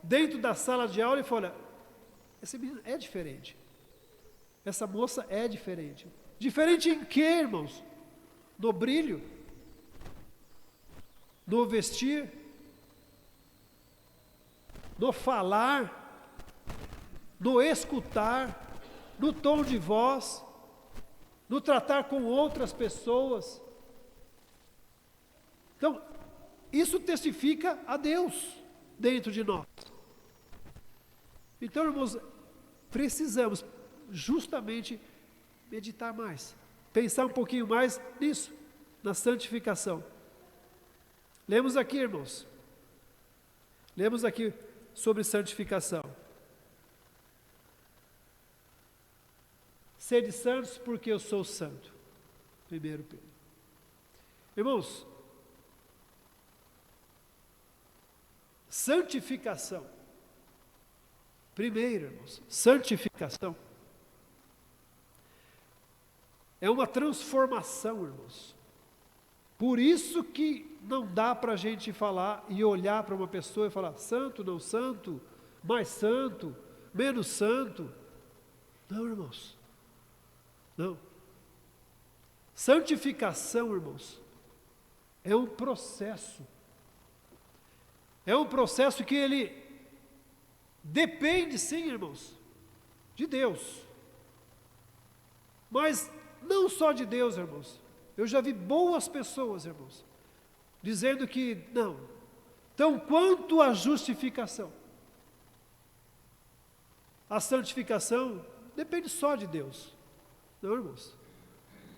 dentro da sala de aula e fale, olha, esse menino é diferente, essa moça é diferente. Diferente em quê, irmãos? No brilho, no vestir, no falar, no escutar, no tom de voz, no tratar com outras pessoas. Então, isso testifica a Deus dentro de nós. Então, irmãos, precisamos justamente meditar mais, pensar um pouquinho mais nisso, na santificação. Lemos aqui, irmãos, lemos aqui sobre santificação. Sede santos porque eu sou santo. 1 Pedro. Irmãos, santificação. Primeiro, irmãos, santificação é uma transformação, irmãos. Por isso que não dá para a gente falar e olhar para uma pessoa e falar santo, não santo, mais santo, menos santo. Não, irmãos. Não. Santificação, irmãos, é um processo. É um processo que ele depende, sim, irmãos, de Deus. Mas não só de Deus, irmãos. Eu já vi boas pessoas, irmãos, dizendo que não. Então, quanto à justificação, a santificação depende só de Deus. Não, irmãos.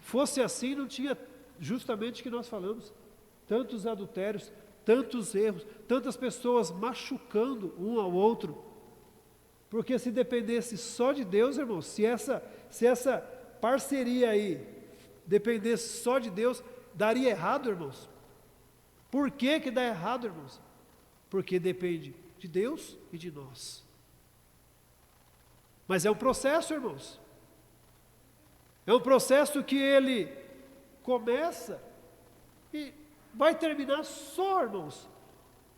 Fosse assim, não tinha justamente o que nós falamos. Tantos adultérios, tantos erros, tantas pessoas machucando um ao outro. Porque se dependesse só de Deus, irmãos, se essa parceria aí dependesse só de Deus, daria errado, irmãos. Por que dá errado, irmãos? Porque depende de Deus e de nós. Mas é um processo, irmãos. É um processo que ele começa e vai terminar só, irmãos,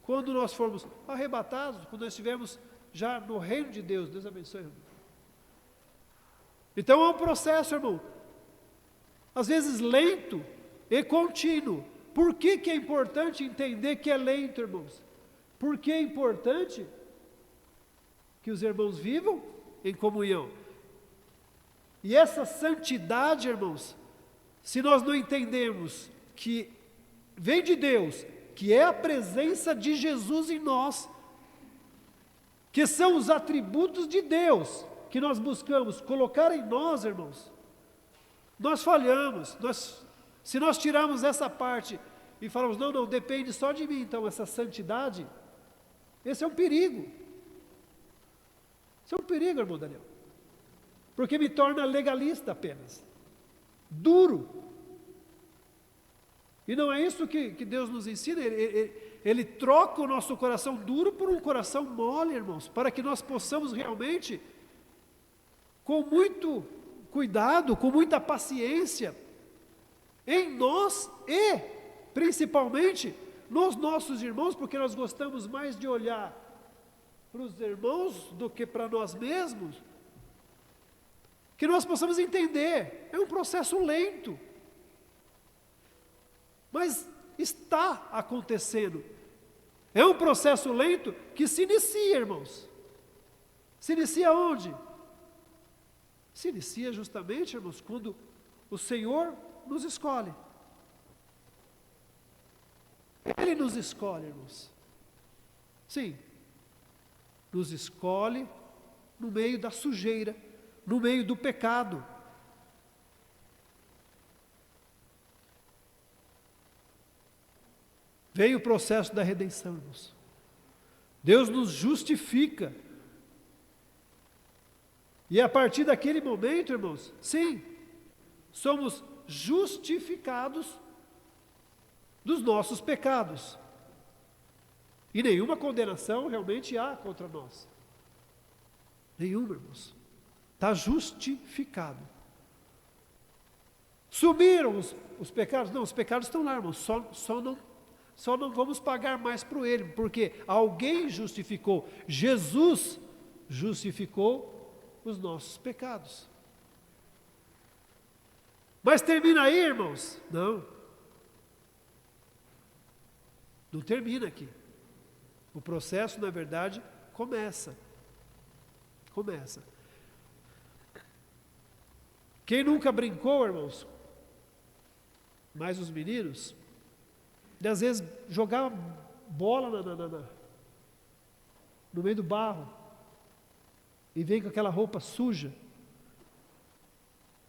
quando nós formos arrebatados, quando nós estivermos já no reino de Deus. Deus abençoe, irmão. Então é um processo, irmão, às vezes lento e contínuo. Por que é importante entender que é lento, irmãos? Porque é importante que os irmãos vivam em comunhão. E essa santidade, irmãos, se nós não entendermos que vem de Deus, que é a presença de Jesus em nós, que são os atributos de Deus que nós buscamos colocar em nós, irmãos, nós falhamos. Se nós tirarmos essa parte e falamos, não, depende só de mim, então essa santidade, esse é um perigo. Isso é um perigo, irmão Daniel. Porque me torna legalista apenas, duro. E não é isso que Deus nos ensina. Ele troca o nosso coração duro por um coração mole, irmãos, para que nós possamos realmente, com muito cuidado, com muita paciência, em nós e, principalmente, nos nossos irmãos, porque nós gostamos mais de olhar para os irmãos do que para nós mesmos, que nós possamos entender. É um processo lento, mas está acontecendo. É um processo lento que se inicia, irmãos. Se inicia onde? Se inicia justamente, irmãos, quando o Senhor nos escolhe. Ele nos escolhe, irmãos. Sim, nos escolhe no meio da sujeira, no meio do pecado. Veio o processo da redenção, irmãos. Deus nos justifica. E a partir daquele momento, irmãos, sim, somos justificados dos nossos pecados. E nenhuma condenação realmente há contra nós. Nenhuma, irmãos. Está justificado. Sumiram os pecados? Não, os pecados estão lá, irmãos. Só não vamos pagar mais por ele, porque alguém justificou. Jesus justificou os nossos pecados. Mas termina aí, irmãos? Não. Não termina aqui. O processo, na verdade, começa. Quem nunca brincou, irmãos, mais os meninos, de às vezes jogava bola no meio do barro, e vem com aquela roupa suja.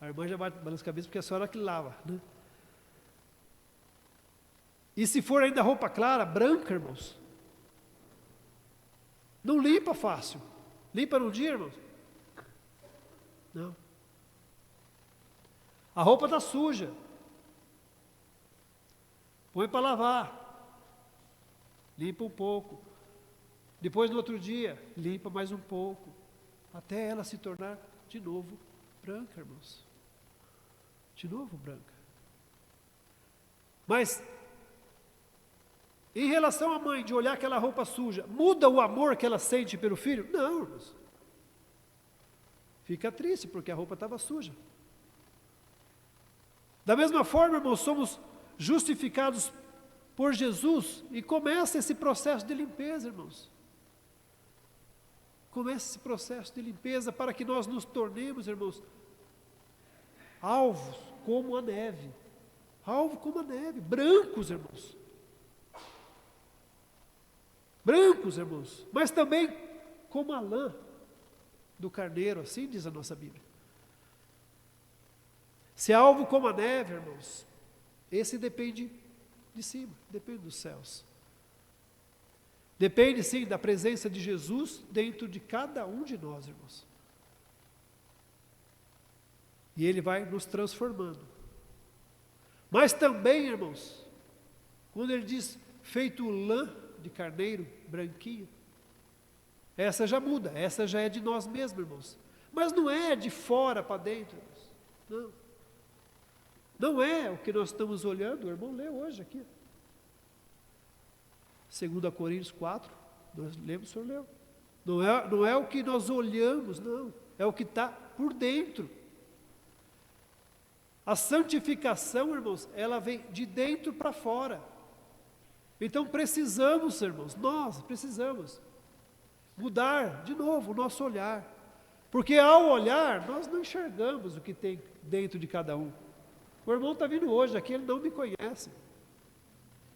A irmã já balança a cabeça porque é a senhora que lava, né? E se for ainda roupa clara, branca, irmãos, não limpa fácil. Limpa num dia, irmãos? Não. A roupa está suja. Põe para lavar. Limpa um pouco. Depois, no outro dia, limpa mais um pouco. Até ela se tornar de novo branca, irmãos. De novo branca. Mas, em relação à mãe, de olhar aquela roupa suja, muda o amor que ela sente pelo filho? Não, irmãos. Fica triste porque a roupa estava suja. Da mesma forma, irmãos, somos justificados por Jesus e começa esse processo de limpeza, irmãos. Começa esse processo de limpeza para que nós nos tornemos, irmãos, alvos como a neve. Alvo como a neve, brancos, irmãos. Brancos, irmãos, mas também como a lã do carneiro, assim diz a nossa Bíblia. Se é alvo como a neve, irmãos, esse depende de cima, depende dos céus. Depende, sim, da presença de Jesus dentro de cada um de nós, irmãos. E Ele vai nos transformando. Mas também, irmãos, quando Ele diz feito lã de carneiro, branquinho, essa já muda, essa já é de nós mesmos, irmãos. Mas não é de fora para dentro, irmãos. Não. Não é o que nós estamos olhando, o irmão leu hoje aqui. 2 Coríntios 4, nós lemos, o senhor leu. Não é o que nós olhamos, não. É o que está por dentro. A santificação, irmãos, ela vem de dentro para fora. Então precisamos, irmãos, nós precisamos mudar de novo o nosso olhar. Porque ao olhar, nós não enxergamos o que tem dentro de cada um. O irmão está vindo hoje aqui, ele não me conhece.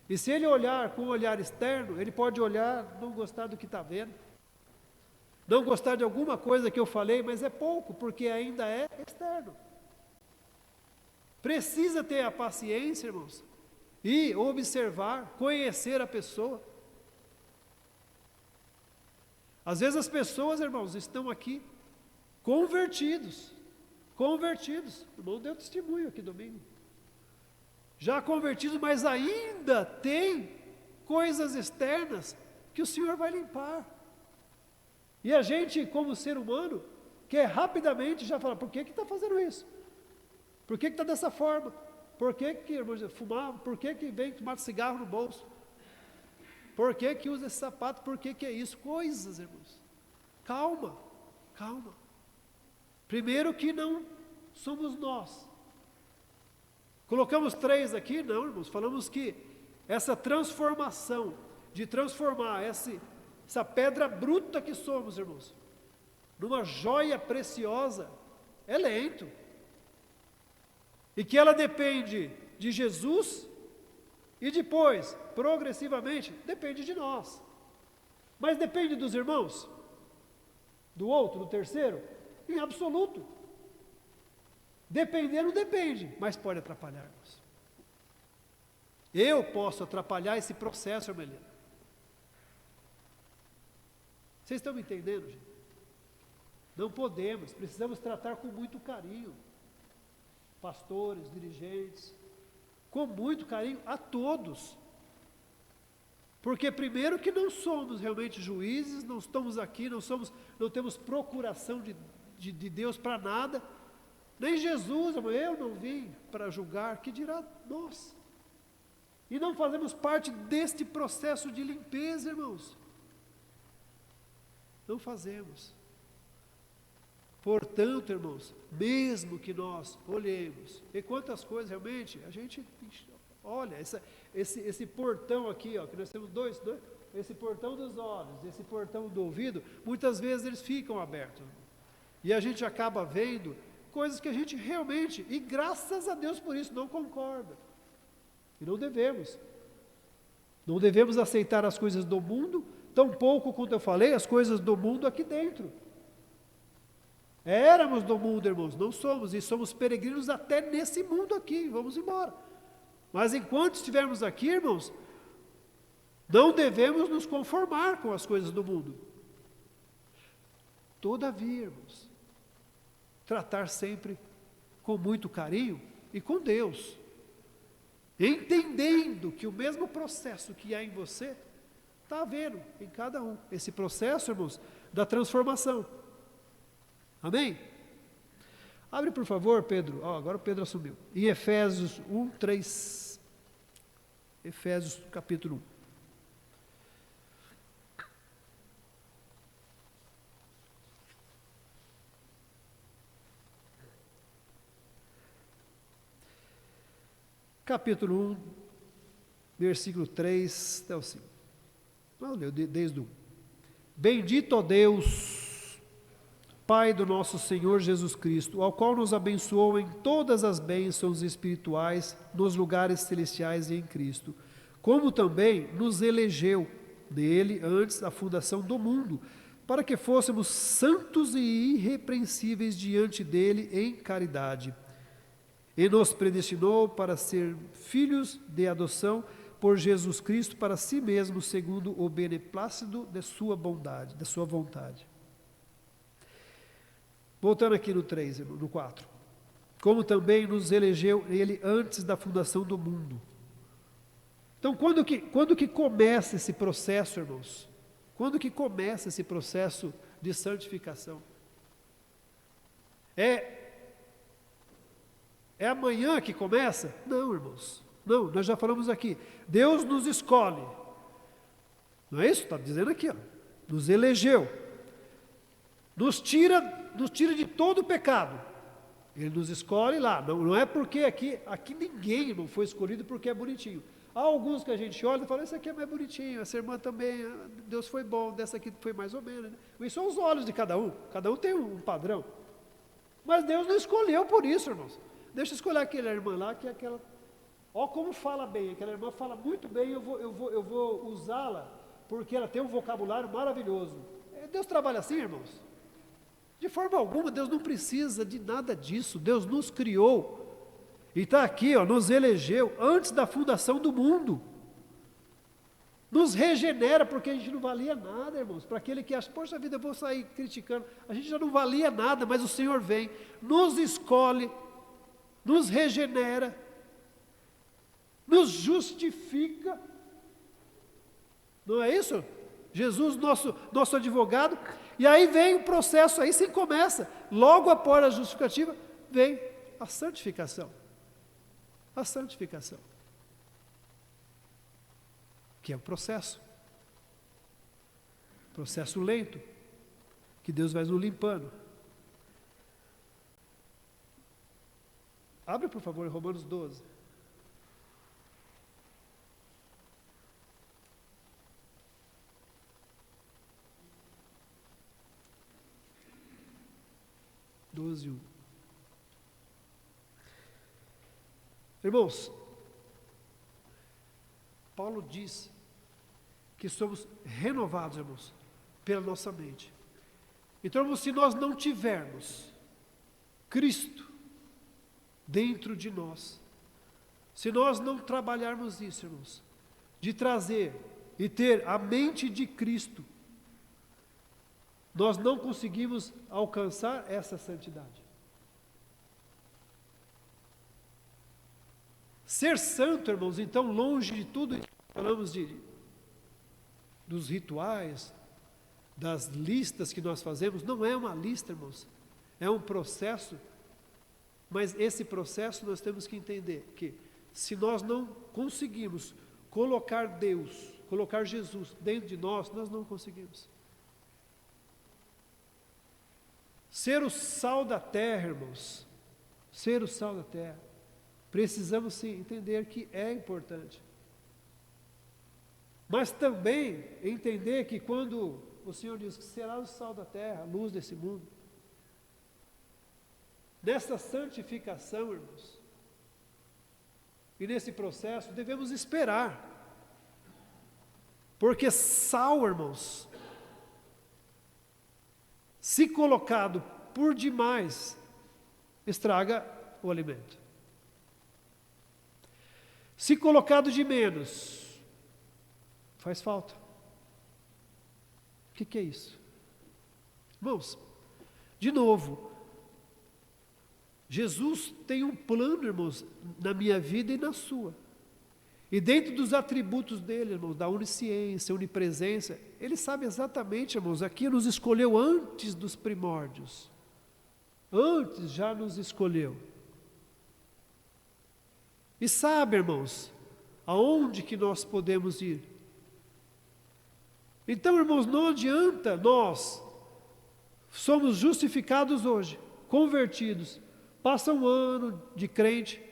E se ele olhar com um olhar externo, ele pode olhar, não gostar do que está vendo. Não gostar de alguma coisa que eu falei, mas é pouco, porque ainda é externo. Precisa ter a paciência, irmãos, e observar, conhecer a pessoa. Às vezes as pessoas, irmãos, estão aqui convertidos. O irmão deu testemunho aqui domingo. Já convertidos, mas ainda tem coisas externas que o Senhor vai limpar. E a gente, como ser humano, quer rapidamente já falar, por que está fazendo isso? Por que está dessa forma? Por que, irmãos, fumar? Por que vem tomar cigarro no bolso? Por que usa esse sapato? Por que é isso? Coisas, irmãos. Calma. Primeiro que não somos nós. Colocamos 3 aqui? Não, irmãos. Falamos que essa transformação, de transformar essa pedra bruta que somos, irmãos, numa joia preciosa, é lento. E que ela depende de Jesus e depois, progressivamente, depende de nós. Mas depende dos irmãos? Do outro, do terceiro? Em absoluto. Dependendo, depende, mas pode atrapalhar-nos. Eu posso atrapalhar esse processo, irmã Helena. Vocês estão me entendendo, gente? Não podemos, precisamos tratar com muito carinho. Pastores, dirigentes, com muito carinho a todos. Porque primeiro que não somos realmente juízes, não estamos aqui, não temos procuração de Deus para nada. Nem Jesus, eu não vim para julgar, que dirá nós. E não fazemos parte deste processo de limpeza, irmãos. Não fazemos. Portanto, irmãos, mesmo que nós olhemos, e quantas coisas realmente, a gente olha, esse portão aqui, ó, que nós temos dois, esse portão dos olhos, esse portão do ouvido, muitas vezes eles ficam abertos. E a gente acaba vendo coisas que a gente realmente, e graças a Deus por isso, não concorda. E não devemos. Não devemos aceitar as coisas do mundo, tampouco, quanto eu falei, as coisas do mundo aqui dentro. Éramos do mundo, irmãos, não somos, e somos peregrinos até nesse mundo aqui, vamos embora. Mas enquanto estivermos aqui, irmãos, não devemos nos conformar com as coisas do mundo. Todavia, irmãos, tratar sempre com muito carinho e com Deus, entendendo que o mesmo processo que há em você, está havendo em cada um, esse processo, irmãos, da transformação. Amém? Abre, por favor, Pedro. Agora o Pedro assumiu. Em Efésios 1, 3. Efésios capítulo 1. Capítulo 1, versículo 3 até o 5. Vamos ler desde o 1. Bendito ó Deus, Pai do nosso Senhor Jesus Cristo, ao qual nos abençoou em todas as bênçãos espirituais nos lugares celestiais e em Cristo, como também nos elegeu nele antes da fundação do mundo, para que fôssemos santos e irrepreensíveis diante dele em caridade. E nos predestinou para ser filhos de adoção por Jesus Cristo para si mesmo, segundo o beneplácito de sua bondade, da sua vontade. Voltando aqui no 3, no 4. Como também nos elegeu ele antes da fundação do mundo. Então, quando que começa esse processo, irmãos? Quando que começa esse processo de santificação? É amanhã que começa? Não, irmãos. Não, nós já falamos aqui. Deus nos escolhe. Não é isso? Está dizendo aqui, ó. Nos elegeu. Nos tira de todo o pecado. Ele nos escolhe lá. Não é porque aqui ninguém não foi escolhido porque é bonitinho. Há alguns que a gente olha e fala, esse aqui é mais bonitinho, essa irmã também, Deus foi bom, dessa aqui foi mais ou menos. Né? Isso são os olhos de cada um tem um padrão. Mas Deus não escolheu por isso, irmãos. Deixa eu escolher aquela irmã lá, que é aquela... Ó como fala bem, aquela irmã fala muito bem, eu vou usá-la, porque ela tem um vocabulário maravilhoso. Deus trabalha assim, irmãos? De forma alguma, Deus não precisa de nada disso. Deus nos criou, e está aqui, ó, nos elegeu antes da fundação do mundo. Nos regenera, porque a gente não valia nada, irmãos. Para aquele que acha, poxa vida, eu vou sair criticando. A gente já não valia nada, mas o Senhor vem, nos escolhe, nos regenera, nos justifica. Não é isso? Jesus, nosso advogado. E aí vem o processo, aí sim começa. Logo após a justificativa, vem a santificação. A santificação. Que é o processo. Processo lento. Que Deus vai nos limpando. Abre, por favor, Romanos 12. Irmãos, Paulo diz que somos renovados, irmãos, pela nossa mente. Então, irmãos, se nós não tivermos Cristo dentro de nós, se nós não trabalharmos isso, irmãos, de trazer e ter a mente de Cristo, nós não conseguimos alcançar essa santidade. Ser santo, irmãos, então, longe de tudo isso, falamos dos rituais, das listas que nós fazemos, não é uma lista, irmãos, é um processo, mas esse processo nós temos que entender que se nós não conseguimos colocar Deus, colocar Jesus dentro de nós não conseguimos. Ser o sal da terra, irmãos, ser o sal da terra, precisamos sim entender que é importante. Mas também entender que quando o Senhor diz que será o sal da terra, a luz desse mundo, nessa santificação, irmãos, e nesse processo devemos esperar. Porque sal, irmãos, se colocado por demais, estraga o alimento. Se colocado de menos, faz falta. O que é isso? Irmãos, de novo, Jesus tem um plano, irmãos, na minha vida e na sua. E dentro dos atributos dele, irmãos, da onisciência, onipresença, ele sabe exatamente, irmãos, aqui nos escolheu antes dos primórdios. antes já nos escolheu. E sabe, irmãos, aonde que nós podemos ir? Então, irmãos, não adianta nós somos justificados hoje, convertidos, passa um ano de crente,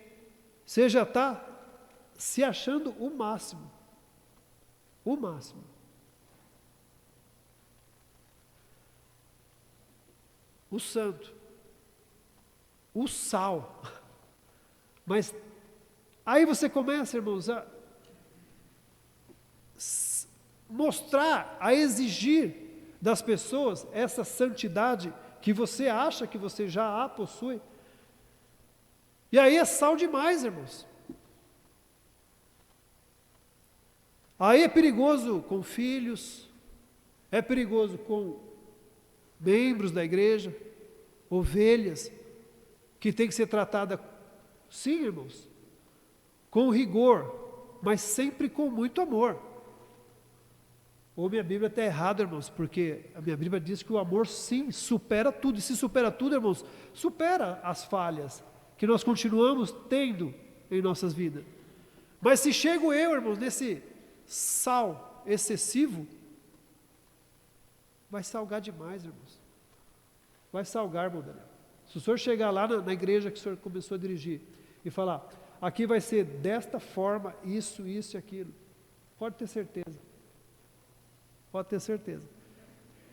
você já está se achando o máximo. O máximo. O santo. O sal. Mas aí você começa, irmãos, a mostrar, a exigir das pessoas essa santidade que você acha que você já a possui. E aí é sal demais, irmãos. Aí é perigoso com filhos, é perigoso com membros da igreja, ovelhas, que tem que ser tratada, sim, irmãos, com rigor, mas sempre com muito amor. Ou minha Bíblia está errada, irmãos, porque a minha Bíblia diz que o amor, sim, supera tudo. E se supera tudo, irmãos, supera as falhas que nós continuamos tendo em nossas vidas. Mas se chego eu, irmãos, nesse sal excessivo, vai salgar demais, irmãos. Vai salgar, irmão Daniel. Se o senhor chegar lá na igreja que o senhor começou a dirigir e falar, aqui vai ser desta forma, isso e aquilo, pode ter certeza. Pode ter certeza.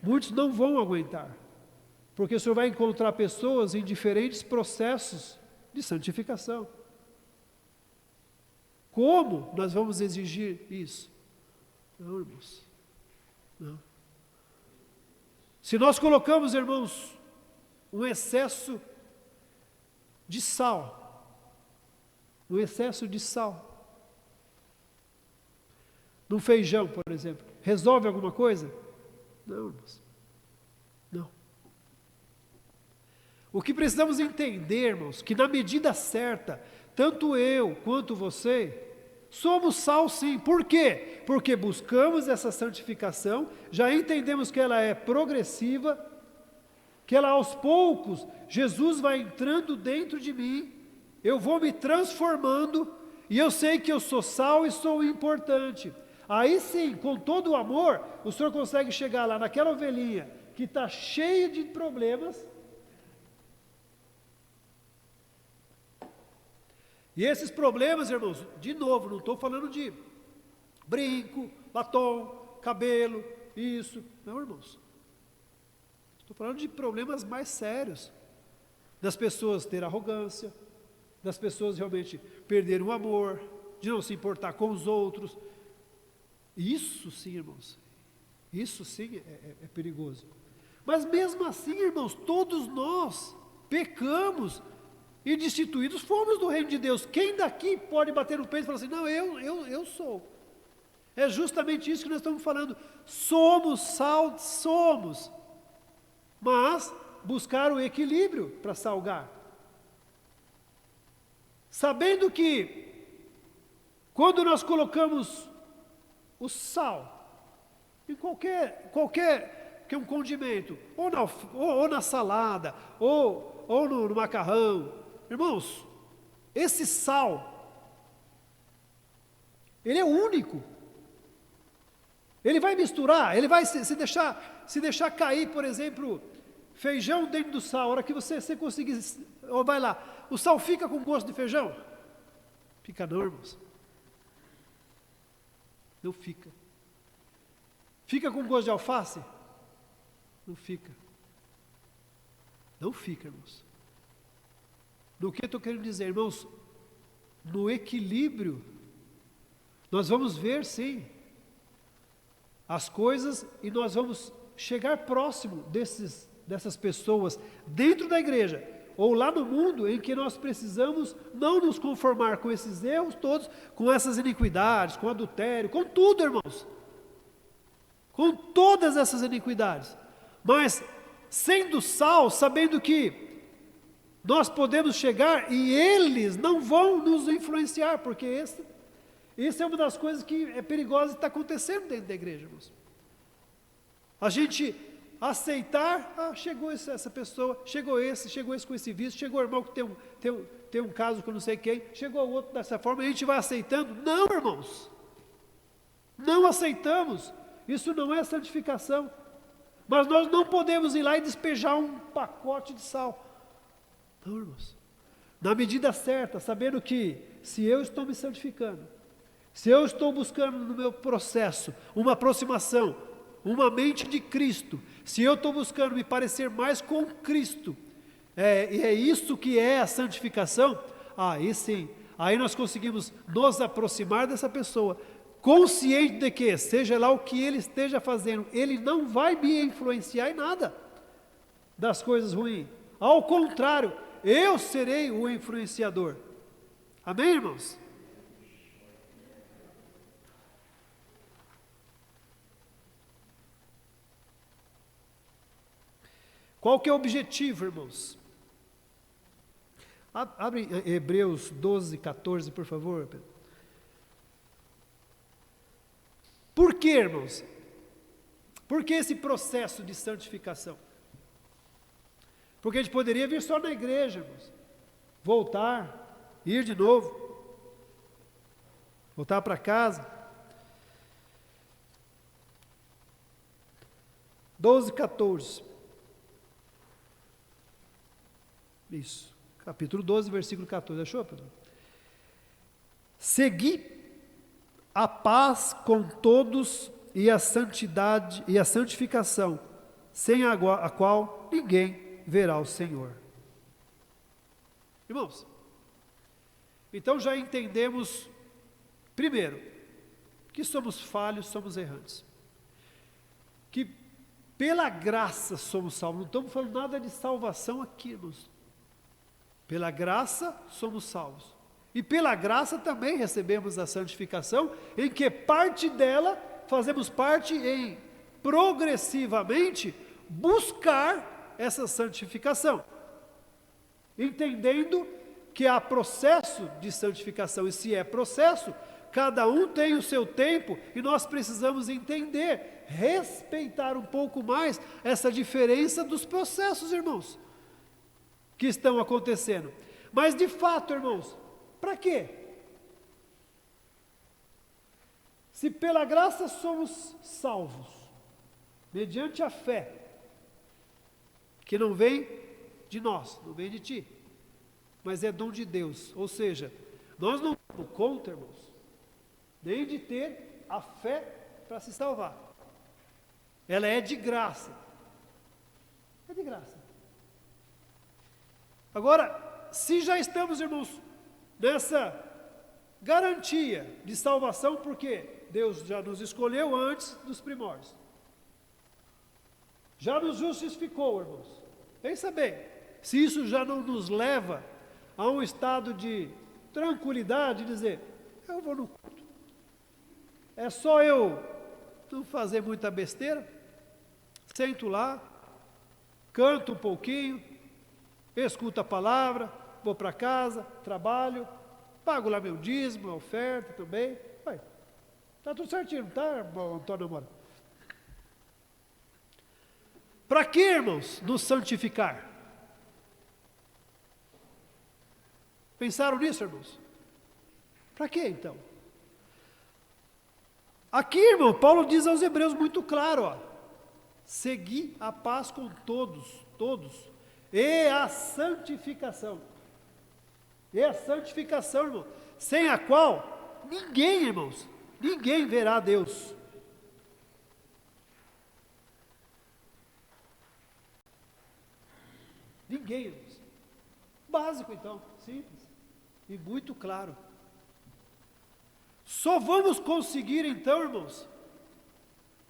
Muitos não vão aguentar, porque o senhor vai encontrar pessoas em diferentes processos de santificação. Como nós vamos exigir isso? Não, irmãos. Não. Se nós colocamos, irmãos, um excesso de sal, no feijão, por exemplo, resolve alguma coisa? Não, irmãos. Não. O que precisamos entender, irmãos, que na medida certa, tanto eu quanto você, somos sal sim. Por quê? Porque buscamos essa santificação, já entendemos que ela é progressiva, que ela aos poucos, Jesus vai entrando dentro de mim, eu vou me transformando, e eu sei que eu sou sal e sou importante. Aí sim, com todo o amor, o senhor consegue chegar lá naquela ovelhinha que está cheia de problemas. E esses problemas, irmãos, de novo, não estou falando de brinco, batom, cabelo, isso. Não, irmãos. Estou falando de problemas mais sérios. Das pessoas ter arrogância, das pessoas realmente perderem o amor, de não se importar com os outros. Isso sim, irmãos, isso sim é perigoso. Mas mesmo assim, irmãos, todos nós pecamos e destituídos fomos do reino de Deus. Quem daqui pode bater no peito e falar assim, não, eu sou. É justamente isso que nós estamos falando. Somos sal, somos. Mas buscar o equilíbrio para salgar. Sabendo que quando nós colocamos o sal em qualquer que é um condimento, ou na salada, ou no macarrão, irmãos, esse sal, ele é único. Ele vai misturar, ele vai se deixar cair, por exemplo, feijão dentro do sal. A hora que você conseguir, ou vai lá, o sal fica com gosto de feijão? Fica não, irmãos. Não fica. Fica com gosto de alface? Não fica. Não fica, irmãos. Do que eu estou querendo dizer, irmãos? No equilíbrio, nós vamos ver, sim, as coisas e nós vamos chegar próximo dessas pessoas dentro da igreja ou lá no mundo em que nós precisamos não nos conformar com esses erros todos, com essas iniquidades, com adultério, com tudo, irmãos, com todas essas iniquidades, mas sendo sal, sabendo que nós podemos chegar e eles não vão nos influenciar, porque isso é uma das coisas que é perigosa e está acontecendo dentro da igreja, irmãos. A gente aceitar, chegou essa pessoa, chegou esse com esse vício, chegou o irmão que tem um caso com não sei quem, chegou o outro dessa forma, e a gente vai aceitando. Não, irmãos, não aceitamos, isso não é santificação, mas nós não podemos ir lá e despejar um pacote de sal, não, irmãos, na medida certa, sabendo que se eu estou me santificando, se eu estou buscando no meu processo uma aproximação, uma mente de Cristo, se eu estou buscando me parecer mais com Cristo, e é isso que é a santificação, aí sim, aí nós conseguimos nos aproximar dessa pessoa, consciente de que, seja lá o que ele esteja fazendo, ele não vai me influenciar em nada das coisas ruins, ao contrário, eu serei o influenciador. Amém, irmãos? Qual que é o objetivo, irmãos? Abre Hebreus 12, 14, por favor, Pedro. Por que, irmãos? Por que esse processo de santificação? Porque a gente poderia vir só na igreja, irmãos. Voltar, ir de novo. Voltar para casa. 12, 14. Isso, capítulo 12, versículo 14, achou, Pedro? Segui a paz com todos e a santidade e a santificação, sem a qual ninguém verá o Senhor. Irmãos, então já entendemos, primeiro, que somos falhos, somos errantes, que pela graça somos salvos, não estamos falando nada de salvação aqui, irmãos. Pela graça somos salvos. E pela graça também recebemos a santificação, em que parte dela fazemos parte em progressivamente buscar essa santificação. Entendendo que há processo de santificação, e se é processo, cada um tem o seu tempo, e nós precisamos entender, respeitar um pouco mais essa diferença dos processos, irmãos, que estão acontecendo. Mas de fato, irmãos, para quê? Se pela graça somos salvos, mediante a fé, que não vem de nós, não vem de ti, mas é dom de Deus, ou seja, nós não damos conta, irmãos, nem de ter a fé para se salvar, ela é de graça, é de graça. Agora, se já estamos, irmãos, nessa garantia de salvação, porque Deus já nos escolheu antes dos primórdios, já nos justificou, irmãos. Pensa bem, se isso já não nos leva a um estado de tranquilidade, de dizer, eu vou no culto, é só eu não fazer muita besteira, sento lá, canto um pouquinho, escuto a palavra, vou para casa, trabalho, pago lá meu dízimo, a oferta também, vai, está tudo certinho, não está, Antônio Amora? Para que, irmãos, nos santificar? Pensaram nisso, irmãos? Para que então? Aqui, irmão, Paulo diz aos Hebreus muito claro, ó, segui a paz com todos, e a santificação. E a santificação, irmão, sem a qual ninguém, irmãos, ninguém verá Deus. Ninguém, irmãos. Básico, então, simples e muito claro. Só vamos conseguir, então, irmãos,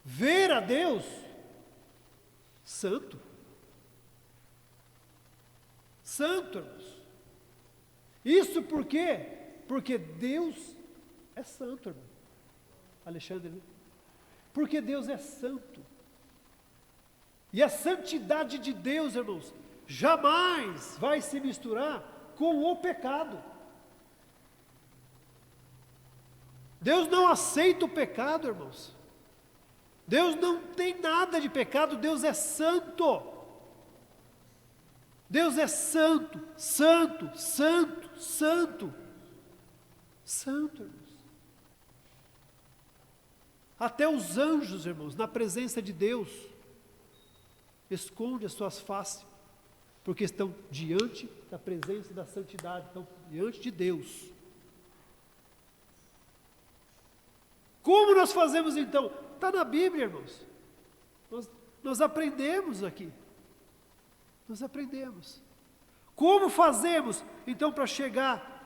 ver a Deus santo. Santo, irmãos. Isso por quê? Porque Deus é santo, irmão. Alexandre, né? Porque Deus é santo. E a santidade de Deus, irmãos, jamais vai se misturar com o pecado. Deus não aceita o pecado, irmãos. Deus não tem nada de pecado, Deus é santo. Deus é santo, santo, santo, santo. Santo, irmãos. Até os anjos, irmãos, na presença de Deus, esconde as suas faces, porque estão diante da presença da santidade, estão diante de Deus. Como nós fazemos então? Está na Bíblia, irmãos. Nós aprendemos aqui. Nós aprendemos. Como fazemos então para chegar?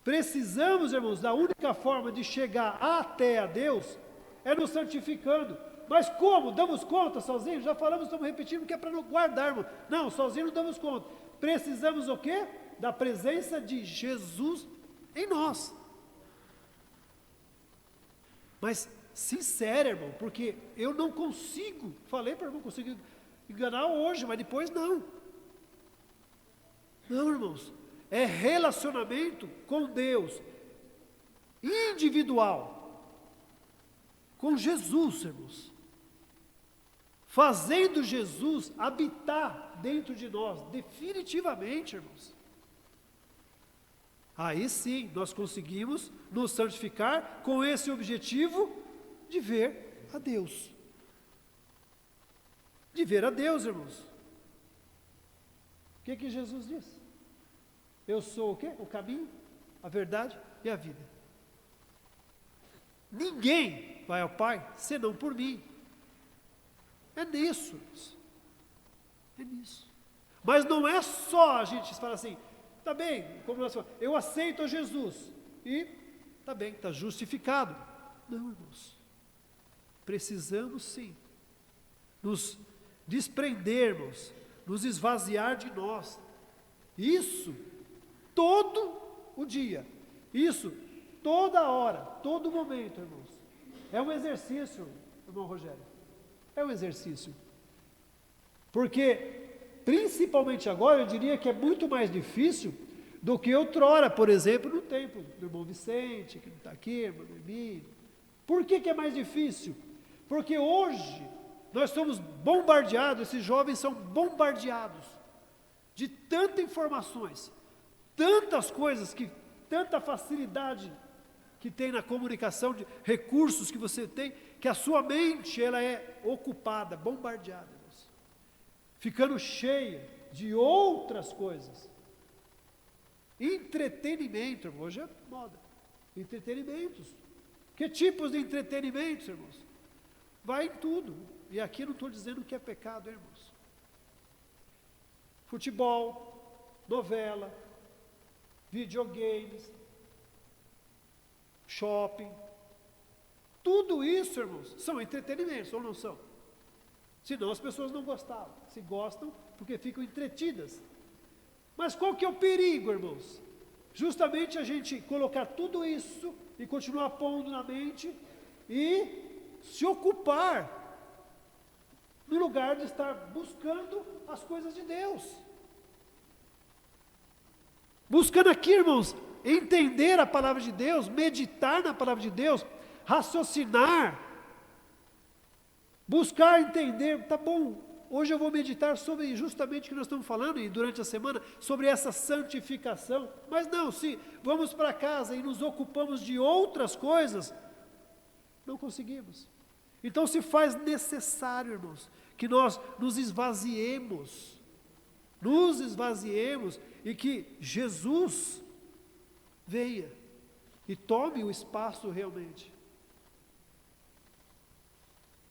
Precisamos, irmãos, da única forma de chegar até a Deus é nos santificando. Mas como? Damos conta sozinhos? Já falamos, estamos repetindo que é para não guardarmos. Não, sozinhos não damos conta. Precisamos o quê? Da presença de Jesus em nós. Mas, sincero, irmão, porque eu não consigo, falei para não consigo enganar hoje, mas depois não. Não, irmãos, é relacionamento com Deus, individual, com Jesus, irmãos. Fazendo Jesus habitar dentro de nós, definitivamente, irmãos. Aí sim, nós conseguimos nos santificar com esse objetivo de ver a Deus. De ver a Deus, irmãos. O que Jesus disse? Eu sou o quê? O caminho, a verdade e a vida. Ninguém vai ao Pai senão por mim. É nisso, irmãos. É nisso. Mas não é só a gente falar assim, tá bem, como nós falamos, eu aceito a Jesus e tá bem, está justificado. Não, irmãos. Precisamos sim nos desprendermos, nos esvaziar de nós. Isso todo o dia. Isso toda hora, todo momento, irmãos. É um exercício, irmão Rogério. É um exercício. Porque, principalmente agora, eu diria que é muito mais difícil do que outrora, por exemplo, no tempo do irmão Vicente, que não está aqui, irmão Emílio. Por que é mais difícil? Porque hoje nós somos bombardeados, esses jovens são bombardeados de tantas informações, tantas coisas, tanta facilidade que tem na comunicação, de recursos que você tem, que a sua mente ela é ocupada, bombardeada, irmãos, ficando cheia de outras coisas. Entretenimento, irmão, hoje é moda. Entretenimentos. Que tipos de entretenimentos, irmãos? Vai em tudo. E aqui não estou dizendo que é pecado, irmãos. Futebol, novela, videogames, shopping. Tudo isso, irmãos, são entretenimentos, ou não são? Senão as pessoas não gostavam. Se gostam, porque ficam entretidas. Mas qual que é o perigo, irmãos? Justamente a gente colocar tudo isso e continuar pondo na mente e se ocupar no lugar de estar buscando as coisas de Deus. Buscando aqui, irmãos, entender a palavra de Deus, meditar na palavra de Deus, raciocinar, buscar entender, tá bom, hoje eu vou meditar sobre justamente o que nós estamos falando, e durante a semana, sobre essa santificação, mas não, se vamos para casa e nos ocupamos de outras coisas, não conseguimos. Então se faz necessário, irmãos, que nós nos esvaziemos e que Jesus venha e tome o espaço realmente.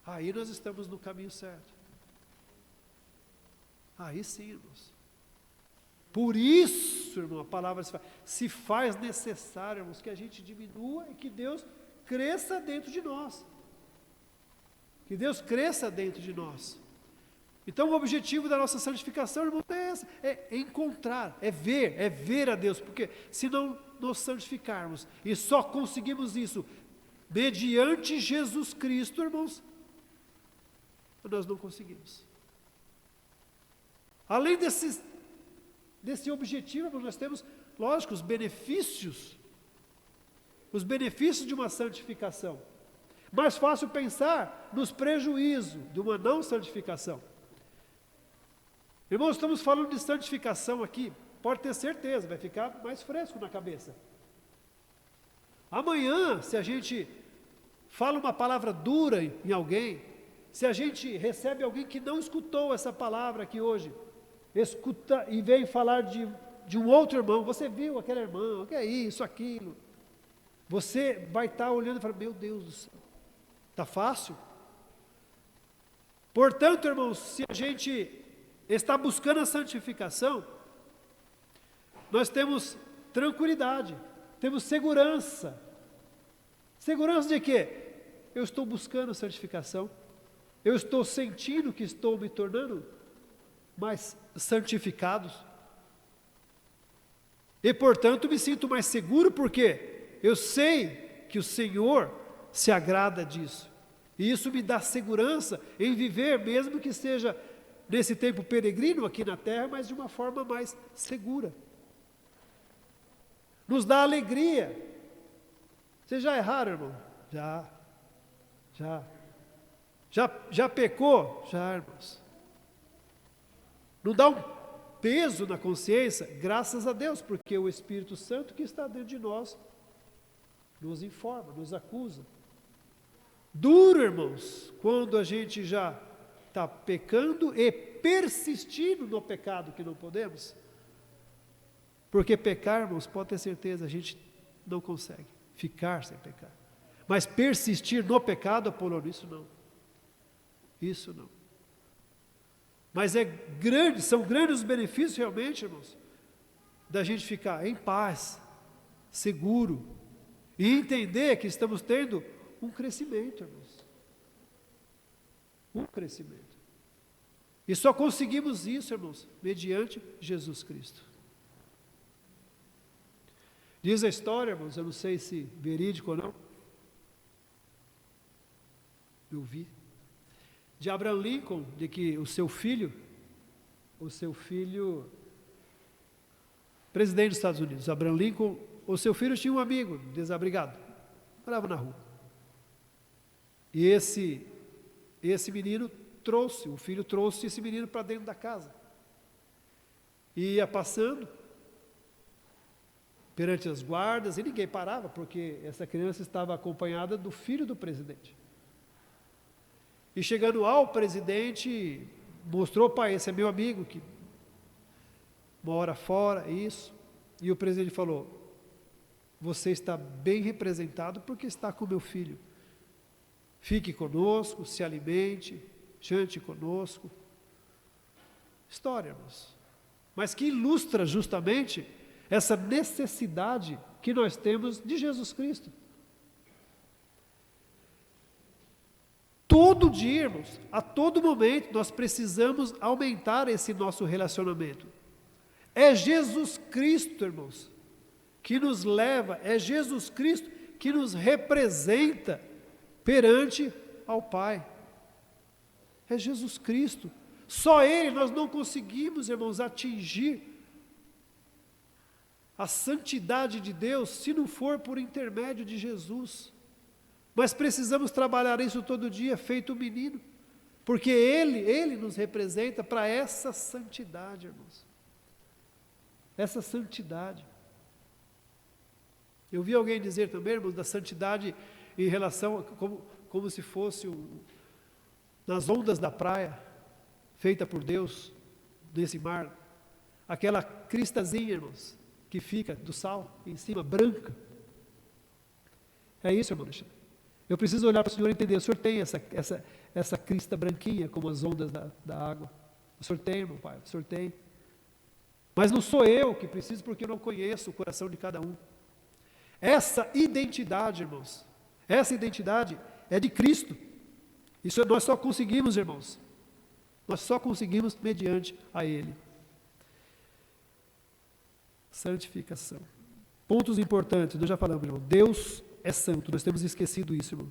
Aí nós estamos no caminho certo. Aí sim, irmãos. Por isso, irmão, a palavra se faz necessário, irmãos, que a gente diminua e que Deus cresça dentro de nós. Que Deus cresça dentro de nós. Então o objetivo da nossa santificação, irmão, é esse, é encontrar, é ver a Deus, porque se não nos santificarmos, e só conseguimos isso mediante Jesus Cristo, irmãos, nós não conseguimos. Além desse objetivo, nós temos, lógico, os benefícios de uma santificação. Mais fácil pensar nos prejuízos de uma não santificação. Irmãos, estamos falando de santificação aqui, pode ter certeza, vai ficar mais fresco na cabeça. Amanhã, se a gente fala uma palavra dura em alguém, se a gente recebe alguém que não escutou essa palavra aqui hoje, escuta e vem falar de um outro irmão, você viu aquele irmão, o que é isso, aquilo, você vai estar olhando e falar, meu Deus do céu, está fácil? Portanto, irmãos, se a gente está buscando a santificação, nós temos tranquilidade, temos segurança. Segurança de quê? Eu estou buscando santificação, eu estou sentindo que estou me tornando mais santificados, e portanto me sinto mais seguro, porque eu sei que o Senhor se agrada disso, e isso me dá segurança em viver, mesmo que seja nesse tempo peregrino aqui na terra, mas de uma forma mais segura. Nos dá alegria. Vocês já erraram, irmão? Já pecou? Já, irmãos. Não dá um peso na consciência? Graças a Deus, porque o Espírito Santo que está dentro de nós nos informa, nos acusa. Duro, irmãos, quando a gente já está pecando e persistindo no pecado que não podemos. Porque pecar, irmãos, pode ter certeza, a gente não consegue ficar sem pecar. Mas persistir no pecado, Apolônio, isso não. Isso não. Mas são grandes os benefícios realmente, irmãos, da gente ficar em paz, seguro, e entender que estamos tendo um crescimento, irmãos. Um crescimento. E só conseguimos isso, irmãos, mediante Jesus Cristo. Diz a história, irmãos, eu não sei se verídico ou não, eu vi, de Abraham Lincoln, de que o seu filho, presidente dos Estados Unidos, Abraham Lincoln, o seu filho tinha um amigo desabrigado, morava na rua. E esse menino o filho trouxe esse menino para dentro da casa. E ia passando perante as guardas, e ninguém parava, porque essa criança estava acompanhada do filho do presidente. E chegando ao presidente, mostrou para esse é meu amigo, que mora fora, isso. E o presidente falou, você está bem representado porque está com meu filho. Fique conosco, se alimente, jante conosco. História, irmãos. Mas que ilustra justamente essa necessidade que nós temos de Jesus Cristo. Todo dia, irmãos, a todo momento, nós precisamos aumentar esse nosso relacionamento. É Jesus Cristo, irmãos, que nos leva, é Jesus Cristo que nos representa perante ao Pai. É Jesus Cristo. Só Ele nós não conseguimos, irmãos, atingir a santidade de Deus se não for por intermédio de Jesus. Mas precisamos trabalhar isso todo dia, feito um menino, porque Ele nos representa para essa santidade, irmãos. Essa santidade. Eu vi alguém dizer também, irmãos, da santidade em relação, como se fosse nas ondas da praia, feita por Deus, nesse mar, aquela cristazinha, irmãos, que fica do sal em cima, branca. É isso, irmão Alexandre. Eu preciso olhar para o Senhor e entender, o Senhor tem essa crista branquinha, como as ondas da água. O Senhor tem, meu Pai, o Senhor tem. Mas não sou eu que preciso, porque eu não conheço o coração de cada um. Essa identidade, irmãos, essa identidade é de Cristo. Isso nós só conseguimos, irmãos. Nós só conseguimos mediante a Ele. Santificação. Pontos importantes, nós já falamos, irmão. Deus é santo, nós temos esquecido isso, irmão.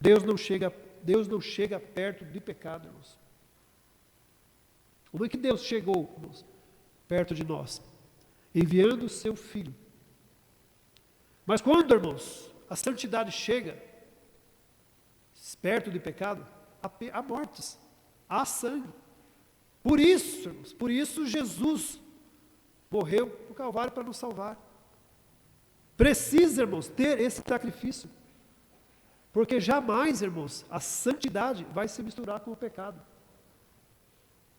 Deus não chega perto de pecado, irmãos. Como é que Deus chegou, irmãos, perto de nós? Enviando o seu Filho. Mas quando, irmãos, a santidade chega, esperto de pecado, há mortes, há sangue. Por isso, irmãos, por isso Jesus morreu no Calvário para nos salvar. Precisa, irmãos, ter esse sacrifício. Porque jamais, irmãos, a santidade vai se misturar com o pecado.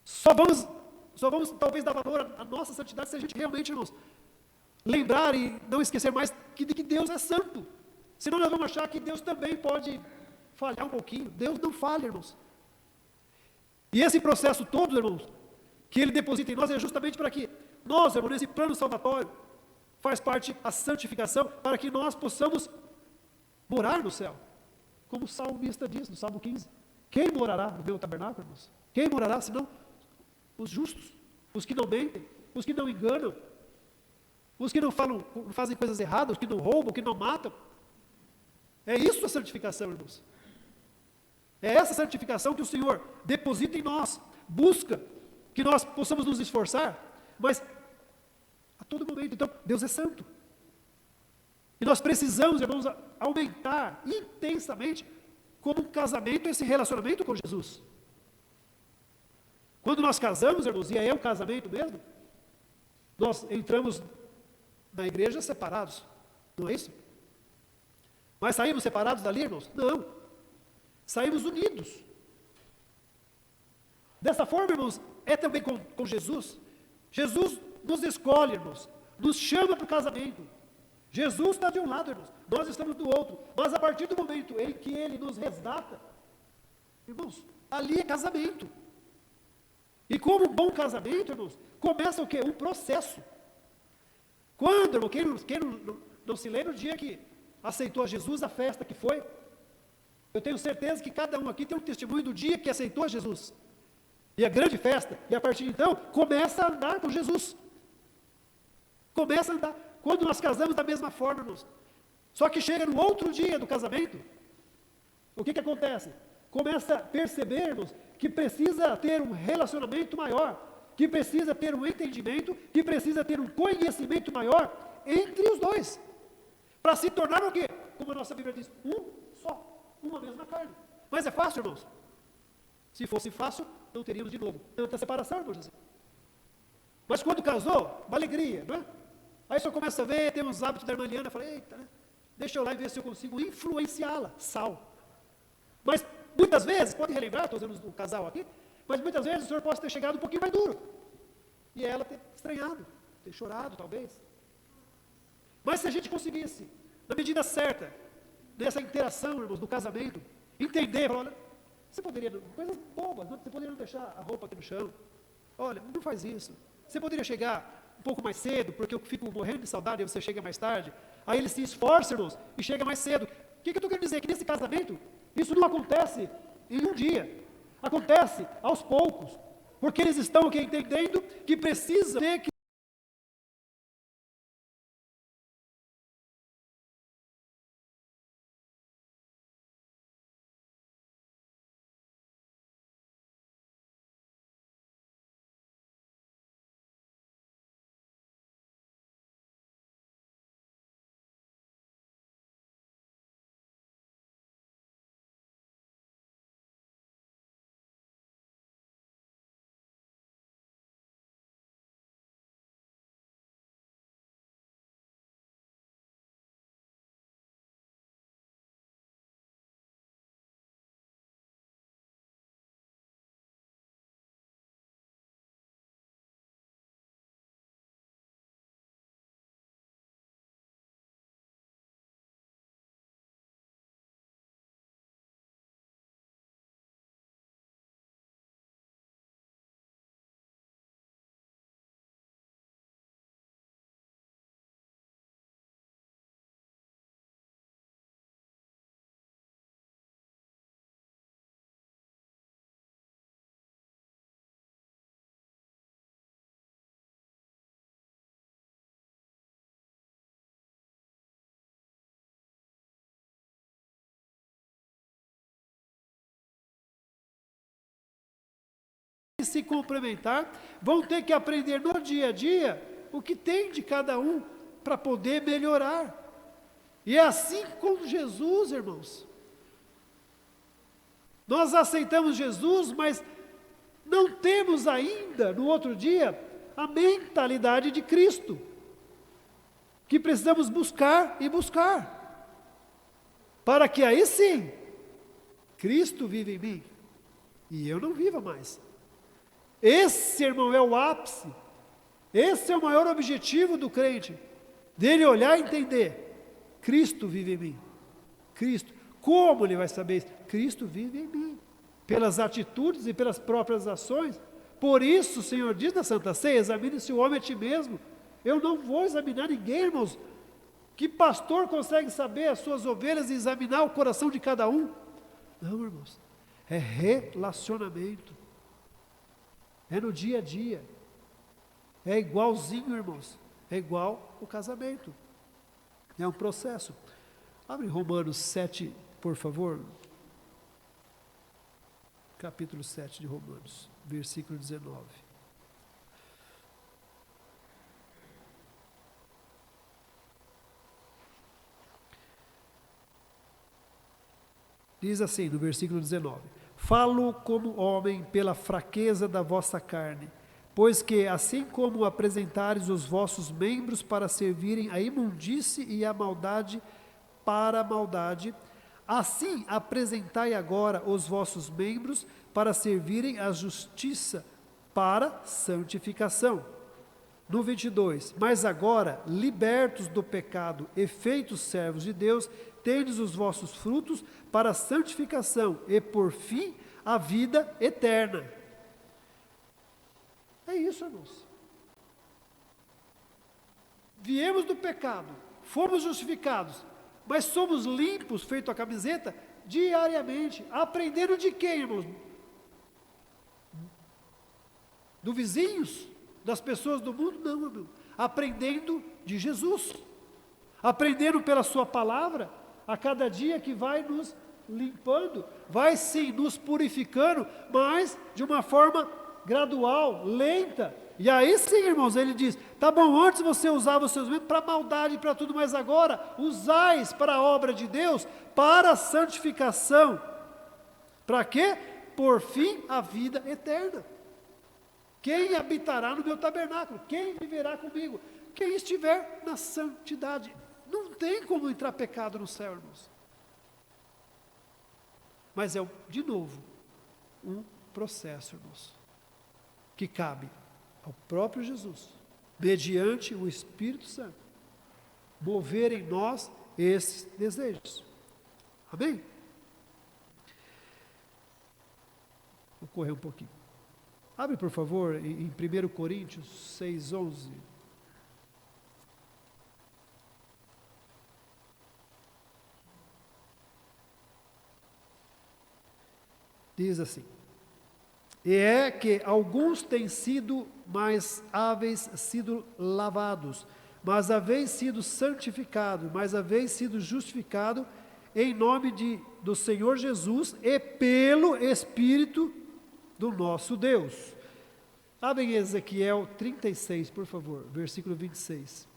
Só vamos talvez dar valor à nossa santidade se a gente realmente, irmãos, lembrar e não esquecer mais de que Deus é santo. Senão nós vamos achar que Deus também pode falhar um pouquinho. Deus não falha, irmãos. E esse processo todo, irmãos, que Ele deposita em nós é justamente para que nós, irmãos, nesse plano salvatório, faz parte a santificação para que nós possamos morar no céu. Como o salmista diz no Salmo 15. Quem morará no meu tabernáculo, irmãos? Quem morará senão os justos, os que não mentem, os que não enganam, os que não fazem coisas erradas, os que não roubam, os que não matam. É isso a santificação, irmãos. É essa santificação que o Senhor deposita em nós, busca que nós possamos nos esforçar, mas a todo momento. Então, Deus é santo. E nós precisamos, irmãos, aumentar intensamente como um casamento, esse relacionamento com Jesus. Quando nós casamos, irmãos, e é um casamento mesmo, nós entramos na igreja separados, não é isso? Mas saímos separados dali, irmãos? Não. Saímos unidos. Dessa forma, irmãos, é também com Jesus. Jesus nos escolhe, irmãos, nos chama para o casamento. Jesus está de um lado, irmãos, nós estamos do outro. Mas a partir do momento em que Ele nos resgata, irmãos, ali é casamento. E como um bom casamento, irmãos, começa o quê? Um processo. Quando, irmão, quem não se lembra o dia que aceitou a Jesus, a festa que foi? Eu tenho certeza que cada um aqui tem um testemunho do dia que aceitou a Jesus. E a grande festa, e a partir de então, começa a andar com Jesus. Começa a andar. Quando nós casamos da mesma forma, irmãos. Só que chega no outro dia do casamento, o que acontece? Começa a perceber, irmãos, que precisa ter um relacionamento maior, que precisa ter um entendimento, que precisa ter um conhecimento maior entre os dois. Para se tornar o quê? Como a nossa Bíblia diz, um só, uma mesma carne. Mas é fácil, irmãos? Se fosse fácil, não teríamos de novo tanta separação, irmãos. Assim. Mas quando casou, uma alegria, não é? Aí o senhor começa a ver, tem uns hábitos da irmã Liana, fala, eita, né? Deixa eu lá e ver se eu consigo influenciá-la, sal. Mas muitas vezes, pode relembrar, estou usando o casal aqui, mas muitas vezes o senhor pode ter chegado um pouquinho mais duro. E ela ter estranhado, ter chorado talvez. Mas se a gente conseguisse, na medida certa, dessa interação, irmãos, do casamento, entender, falar, olha, você poderia, coisas bobas, você poderia não deixar a roupa aqui no chão. Olha, não faz isso. Você poderia chegar um pouco mais cedo, porque eu fico morrendo de saudade e você chega mais tarde. Aí ele se esforça, irmãos, e chega mais cedo. O que eu estou querendo dizer? Que nesse casamento, isso não acontece em um dia. Acontece aos poucos. Porque eles estão aqui entendendo que precisam ter que se complementar, vão ter que aprender no dia a dia o que tem de cada um para poder melhorar. E é assim com Jesus, irmãos. Nós aceitamos Jesus, mas não temos ainda, no outro dia, a mentalidade de Cristo, que precisamos buscar e buscar, para que aí sim, Cristo vive em mim, e eu não viva mais. Esse, irmão, é o ápice, esse é o maior objetivo do crente, dele olhar e entender, Cristo vive em mim, Cristo, como ele vai saber isso? Cristo vive em mim, pelas atitudes e pelas próprias ações. Por isso o Senhor diz na Santa Ceia, examine-se o homem a ti mesmo. Eu não vou examinar ninguém, irmãos. Que pastor consegue saber as suas ovelhas e examinar o coração de cada um? Não, irmãos, é relacionamento, é no dia a dia, é igualzinho, irmãos, é igual o casamento, é um processo. Abre Romanos 7, por favor, capítulo 7 de Romanos, versículo 19. Diz assim, no versículo 19: Falo como homem pela fraqueza da vossa carne, pois que, assim como apresentares os vossos membros para servirem à imundície e à maldade para a maldade, assim apresentai agora os vossos membros para servirem à justiça para santificação. No 22, mas agora, libertos do pecado e feitos servos de Deus, tendes os vossos frutos para a santificação e, por fim, a vida eterna. É isso, irmãos. Viemos do pecado, fomos justificados, mas somos limpos, feito a camiseta, diariamente. Aprendendo de quem, irmãos? Do vizinhos? Das pessoas do mundo? Não, irmão. Aprendendo de Jesus. Aprendendo pela sua palavra, a cada dia que vai nos limpando, vai sim nos purificando, mas de uma forma gradual, lenta. E aí sim, irmãos, ele diz, tá bom, antes você usava os seus membros para maldade e para tudo, mas agora usais para a obra de Deus, para a santificação. Para quê? Por fim, a vida eterna. Quem habitará no meu tabernáculo? Quem viverá comigo? Quem estiver na santidade. Não tem como entrar pecado no céu, irmãos. Mas é, de novo, um processo, irmãos, que cabe ao próprio Jesus, mediante o Espírito Santo, mover em nós esses desejos. Amém? Vou correr um pouquinho. Abre, por favor, em 1 Coríntios 6:11. Diz assim: E é que alguns têm sido mais háveis, sido lavados, mas haveis sido santificado, mas haveis sido justificado em nome do Senhor Jesus e pelo Espírito do nosso Deus. Abrem Ezequiel 36, por favor, versículo 26.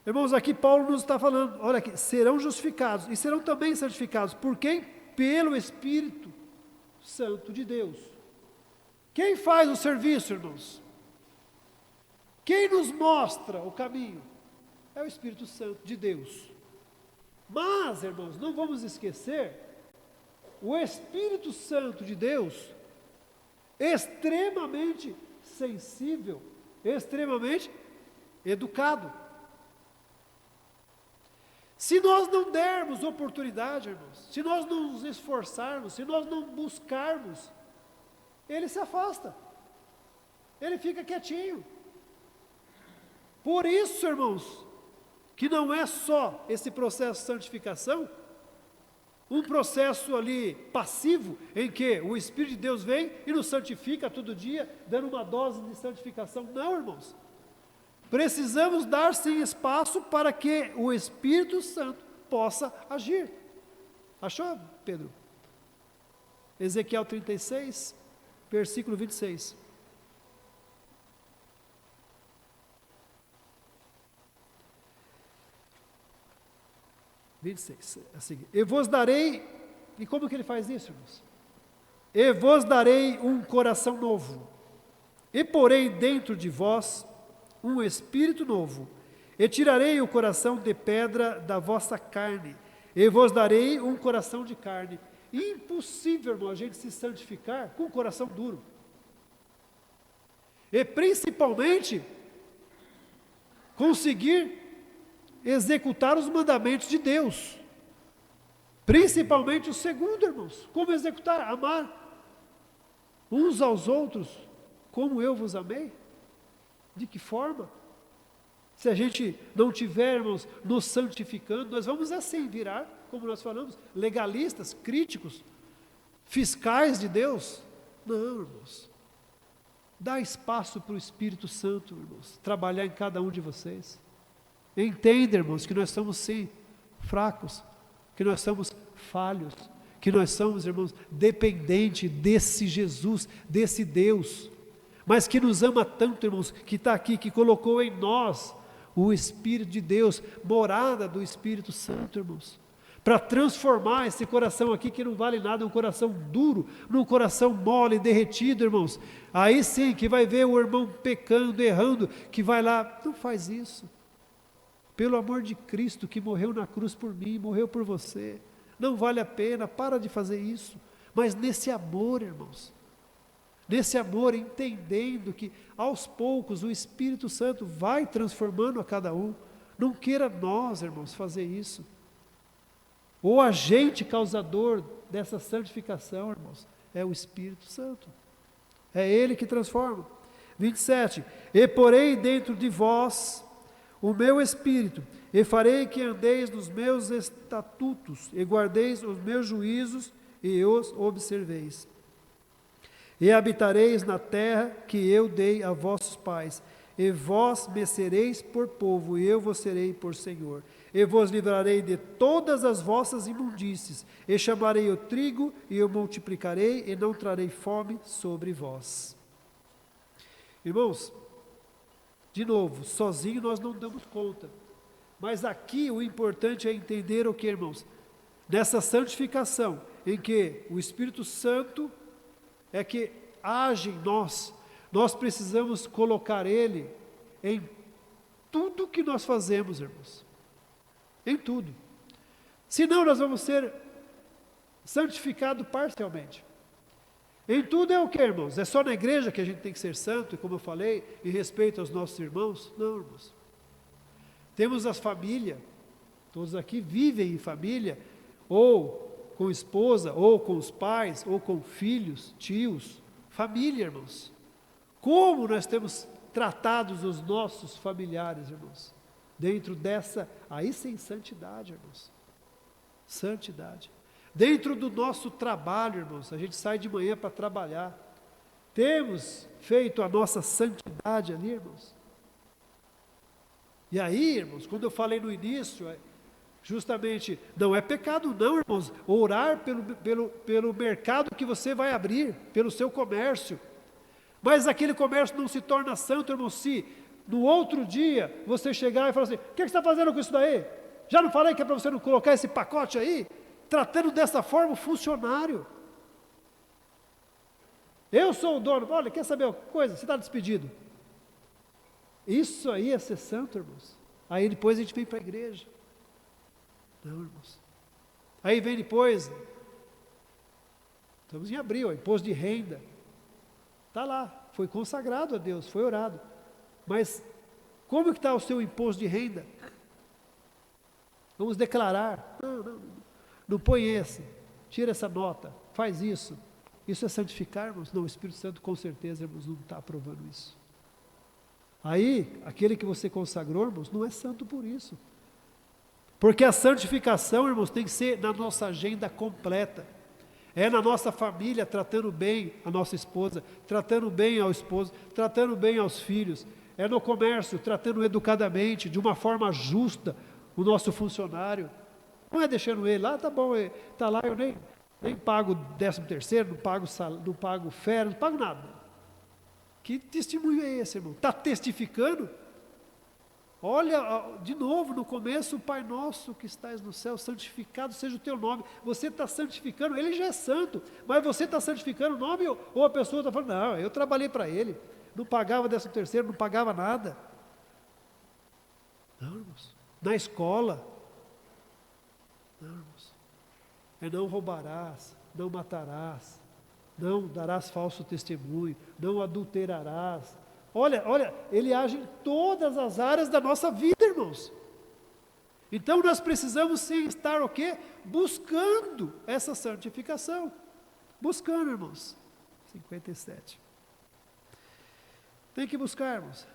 Irmãos, aqui Paulo nos está falando, olha aqui, serão justificados e serão também santificados. Por quem? Pelo Espírito Santo de Deus. Quem faz o serviço, irmãos? Quem nos mostra o caminho? É o Espírito Santo de Deus. Mas, irmãos, não vamos esquecer, o Espírito Santo de Deus, extremamente sensível, extremamente educado. Se nós não dermos oportunidade, irmãos, se nós não nos esforçarmos, se nós não buscarmos, ele se afasta, ele fica quietinho. Por isso, irmãos, que não é só esse processo de santificação, um processo ali passivo, em que o Espírito de Deus vem e nos santifica todo dia, dando uma dose de santificação. Não, irmãos. Precisamos dar sim espaço para que o Espírito Santo possa agir. Achou, Pedro? Ezequiel 36, versículo 26. Assim, e vos darei E como que ele faz isso, irmãos? E vos darei um coração novo, e porei dentro de vós um espírito novo, e tirarei o coração de pedra da vossa carne, e vos darei um coração de carne. Impossível, irmão, a gente se santificar com um coração duro. E principalmente, conseguir executar os mandamentos de Deus. Principalmente o segundo, irmãos. Como executar? Amar uns aos outros como eu vos amei. De que forma? Se a gente não tivermos nos santificando, nós vamos assim virar, como nós falamos, legalistas, críticos, fiscais de Deus. Não, irmãos. Dá espaço para o Espírito Santo, irmãos, trabalhar em cada um de vocês. Entenda, irmãos, que nós somos sim fracos, que nós somos falhos, que nós somos, irmãos, dependentes desse Jesus, desse Deus, mas que nos ama tanto, irmãos, que está aqui, que colocou em nós o Espírito de Deus, morada do Espírito Santo, irmãos, para transformar esse coração aqui que não vale nada, um coração duro, num coração mole, derretido, irmãos. Aí sim, que vai ver o irmão pecando, errando, que vai lá, não faz isso. Pelo amor de Cristo, que morreu na cruz por mim, morreu por você. Não vale a pena, para de fazer isso. Mas nesse amor, irmãos, nesse amor, entendendo que aos poucos o Espírito Santo vai transformando a cada um. Não queira nós, irmãos, fazer isso. O agente causador dessa santificação, irmãos, é o Espírito Santo. É Ele que transforma. 27. E porei dentro de vós o meu Espírito, e farei que andeis nos meus estatutos, e guardeis os meus juízos, e os observeis. E habitareis na terra que eu dei a vossos pais, e vós me sereis por povo, e eu vos serei por Senhor. E vos livrarei de todas as vossas imundícies, e chamarei o trigo, e eu multiplicarei, e não trarei fome sobre vós. Irmãos, de novo, sozinho nós não damos conta, mas aqui o importante é entender o que, irmãos? Nessa santificação, em que o Espírito Santo é que age em nós, nós precisamos colocar Ele em tudo que nós fazemos, irmãos. Em tudo. Senão nós vamos ser santificados parcialmente. Em tudo é o que, irmãos? É só na igreja que a gente tem que ser santo, e como eu falei, em respeito aos nossos irmãos? Não, irmãos. Temos as famílias, todos aqui vivem em família, ou com esposa, ou com os pais, ou com filhos, tios, família, irmãos. Como nós temos tratados os nossos familiares, irmãos? Dentro dessa, aí sim, santidade, irmãos. Santidade. Dentro do nosso trabalho, irmãos, a gente sai de manhã para trabalhar. Temos feito a nossa santidade ali, irmãos. E aí, irmãos, quando eu falei no início, justamente, não é pecado não, irmãos, orar pelo mercado que você vai abrir, pelo seu comércio. Mas aquele comércio não se torna santo, irmão, se no outro dia você chegar e falar assim, o que você está fazendo com isso daí? Já não falei que é para você não colocar esse pacote aí? Tratando dessa forma o funcionário. Eu sou o dono, olha, quer saber uma coisa? Você está despedido. Isso aí é ser santo, irmãos. Aí depois a gente vem para a igreja. Não, irmãos. Aí vem depois, estamos em abril, imposto de renda. Está lá, foi consagrado a Deus, foi orado. Mas como que está o seu imposto de renda? Vamos declarar. Não põe esse, tira essa nota, faz isso. Isso é santificar, irmãos? Não, o Espírito Santo com certeza, irmãos, não está aprovando isso. Aí, aquele que você consagrou, irmãos, não é santo por isso. Porque a santificação, irmãos, tem que ser na nossa agenda completa. É na nossa família, tratando bem a nossa esposa, tratando bem ao esposo, tratando bem aos filhos. É no comércio, tratando educadamente, de uma forma justa, o nosso funcionário. Não é deixando ele lá, tá bom, está lá, eu nem pago 13º, não pago férias, não pago nada. Que testemunho é esse, irmão? Está testificando? Olha, de novo, no começo, o Pai Nosso que estás no céu, santificado seja o teu nome. Você está santificando, ele já é santo, mas você está santificando o nome, ou a pessoa está falando, não, eu trabalhei para ele, não pagava 13º, não pagava nada. Não, irmãos. Na escola, não, irmãos. É não roubarás, não matarás, não darás falso testemunho, não adulterarás. Olha, ele age em todas as áreas da nossa vida, irmãos. Então nós precisamos sim estar o quê? Buscando essa santificação. Buscando, irmãos. 57. Tem que buscar, irmãos.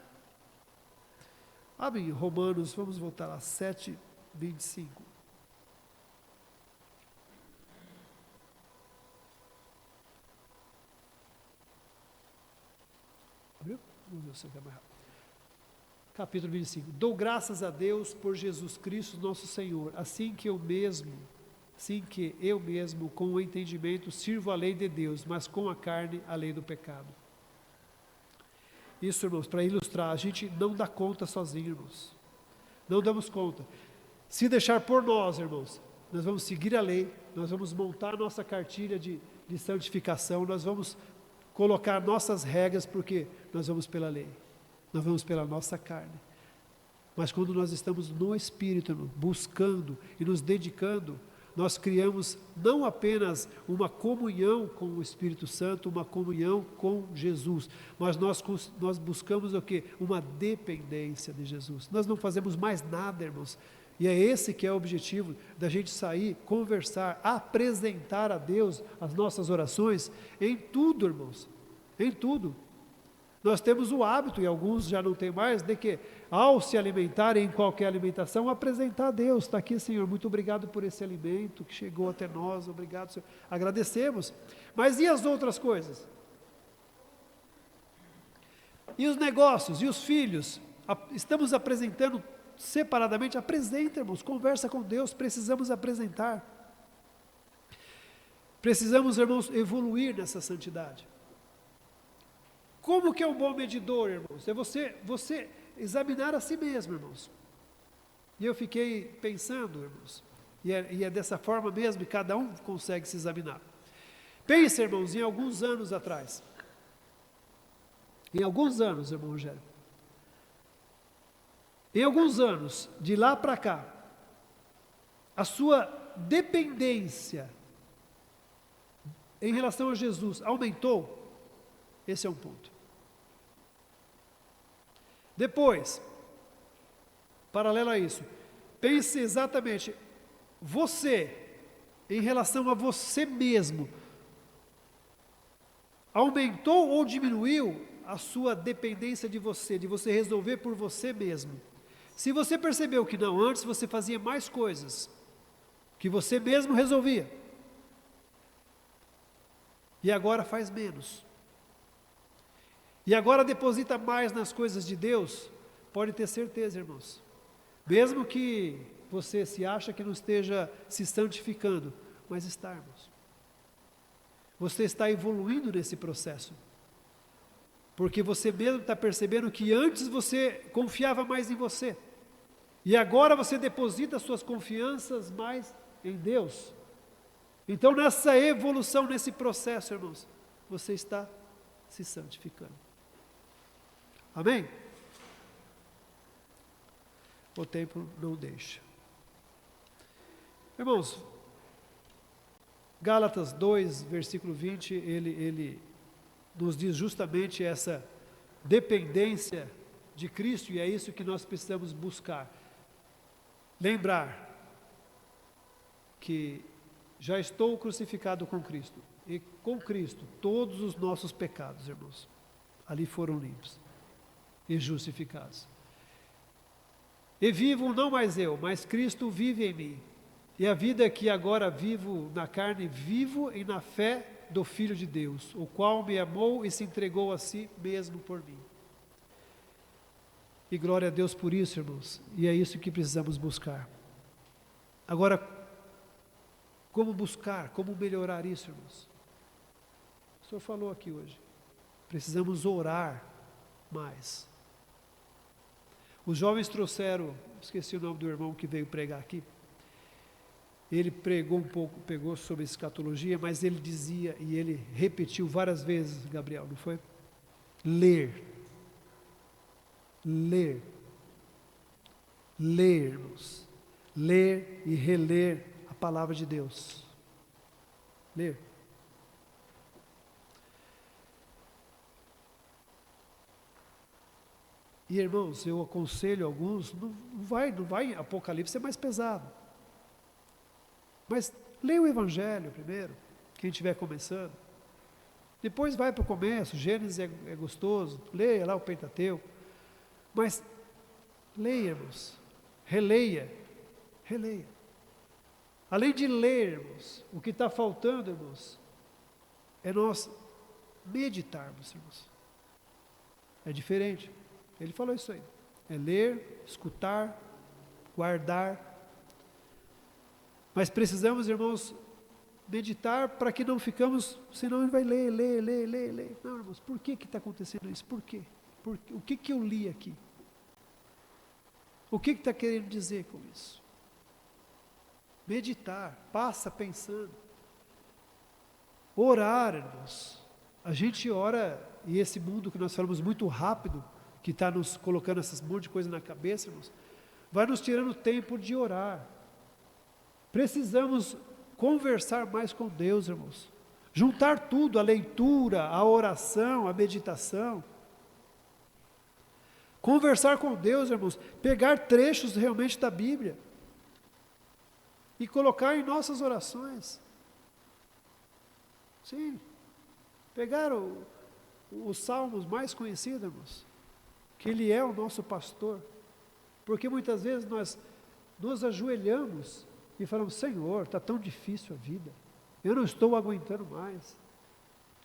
Abre Romanos, vamos voltar lá, 7, 25. Abriu? Vamos ver se eu quero mais rápido. Capítulo 25. Dou graças a Deus por Jesus Cristo, nosso Senhor, assim que eu mesmo, com o entendimento, sirvo a lei de Deus, mas com a carne, a lei do pecado. Isso, irmãos, para ilustrar, a gente não dá conta sozinho, irmãos. Não damos conta. Se deixar por nós, irmãos, nós vamos seguir a lei, nós vamos montar a nossa cartilha de santificação, nós vamos colocar nossas regras, porque nós vamos pela lei, nós vamos pela nossa carne. Mas quando nós estamos no Espírito, irmão, buscando e nos dedicando, nós criamos não apenas uma comunhão com o Espírito Santo, uma comunhão com Jesus, mas nós buscamos o quê? Uma dependência de Jesus. Nós não fazemos mais nada, irmãos. E é esse que é o objetivo da gente sair, conversar, apresentar a Deus as nossas orações em tudo, irmãos, em tudo. Nós temos o hábito, e alguns já não têm mais, de que ao se alimentarem em qualquer alimentação, apresentar a Deus. Está aqui, Senhor, muito obrigado por esse alimento que chegou até nós, obrigado, Senhor. Agradecemos. Mas e as outras coisas? E os negócios, e os filhos? Estamos apresentando separadamente? Apresenta, irmãos, conversa com Deus, precisamos apresentar. Precisamos, irmãos, evoluir nessa santidade. Como que é um bom medidor, irmãos? É você examinar a si mesmo, irmãos. E eu fiquei pensando, irmãos, e é dessa forma mesmo, e cada um consegue se examinar. Pense, irmãos, em alguns anos atrás. Em alguns anos, irmão Rogério. Em alguns anos, de lá para cá, a sua dependência em relação a Jesus aumentou? Esse é um ponto. Depois, paralelo a isso, pense exatamente, você, em relação a você mesmo, aumentou ou diminuiu a sua dependência de você resolver por você mesmo? Se você percebeu que não, antes você fazia mais coisas, que você mesmo resolvia, e agora faz menos, e agora deposita mais nas coisas de Deus, pode ter certeza, irmãos, mesmo que você se acha que não esteja se santificando, mas está, irmãos. Você está evoluindo nesse processo, porque você mesmo está percebendo que antes você confiava mais em você, e agora você deposita suas confianças mais em Deus. Então nessa evolução, nesse processo, irmãos, você está se santificando. Amém? O tempo não deixa. Irmãos, Gálatas 2, versículo 20, ele nos diz justamente essa dependência de Cristo, e é isso que nós precisamos buscar. Lembrar que já estou crucificado com Cristo, e com Cristo todos os nossos pecados, irmãos, ali foram limpos e justificados. E vivo não mais eu, mas Cristo vive em mim. E a vida que agora vivo na carne, vivo e na fé do Filho de Deus, o qual me amou e se entregou a si mesmo por mim. E glória a Deus por isso, irmãos. E é isso que precisamos buscar. Agora, como buscar, como melhorar isso, irmãos? O Senhor falou aqui hoje. Precisamos orar mais. Os jovens trouxeram, esqueci o nome do irmão que veio pregar aqui. Ele pregou um pouco, pegou sobre escatologia, mas ele dizia, e ele repetiu várias vezes, Gabriel, não foi? Ler. Ler. Lermos. Ler e reler a palavra de Deus. Ler. E irmãos, eu aconselho alguns, não vai, Apocalipse é mais pesado. Mas leia o Evangelho primeiro, quem estiver começando. Depois vai para o começo, Gênesis é gostoso, leia lá o Pentateuco. Mas leia, irmãos, releia. Além de lermos, o que está faltando, irmãos, é nós meditarmos, irmãos. É diferente. Ele falou isso aí. É ler, escutar, guardar. Mas precisamos, irmãos, meditar para que não ficamos, senão ele vai ler. Não, irmãos, por que está acontecendo isso? Por quê? O que eu li aqui? O que está querendo dizer com isso? Meditar, passa pensando. Orar, irmãos. A gente ora, e esse mundo que nós falamos muito rápido, que está nos colocando essas monte de coisa na cabeça, irmãos, vai nos tirando tempo de orar. Precisamos conversar mais com Deus, irmãos. Juntar tudo, a leitura, a oração, a meditação. Conversar com Deus, irmãos. Pegar trechos realmente da Bíblia e colocar em nossas orações. Sim. Pegar os salmos mais conhecidos, irmãos. Que Ele é o nosso pastor. Porque muitas vezes nós nos ajoelhamos e falamos, Senhor, está tão difícil a vida, eu não estou aguentando mais.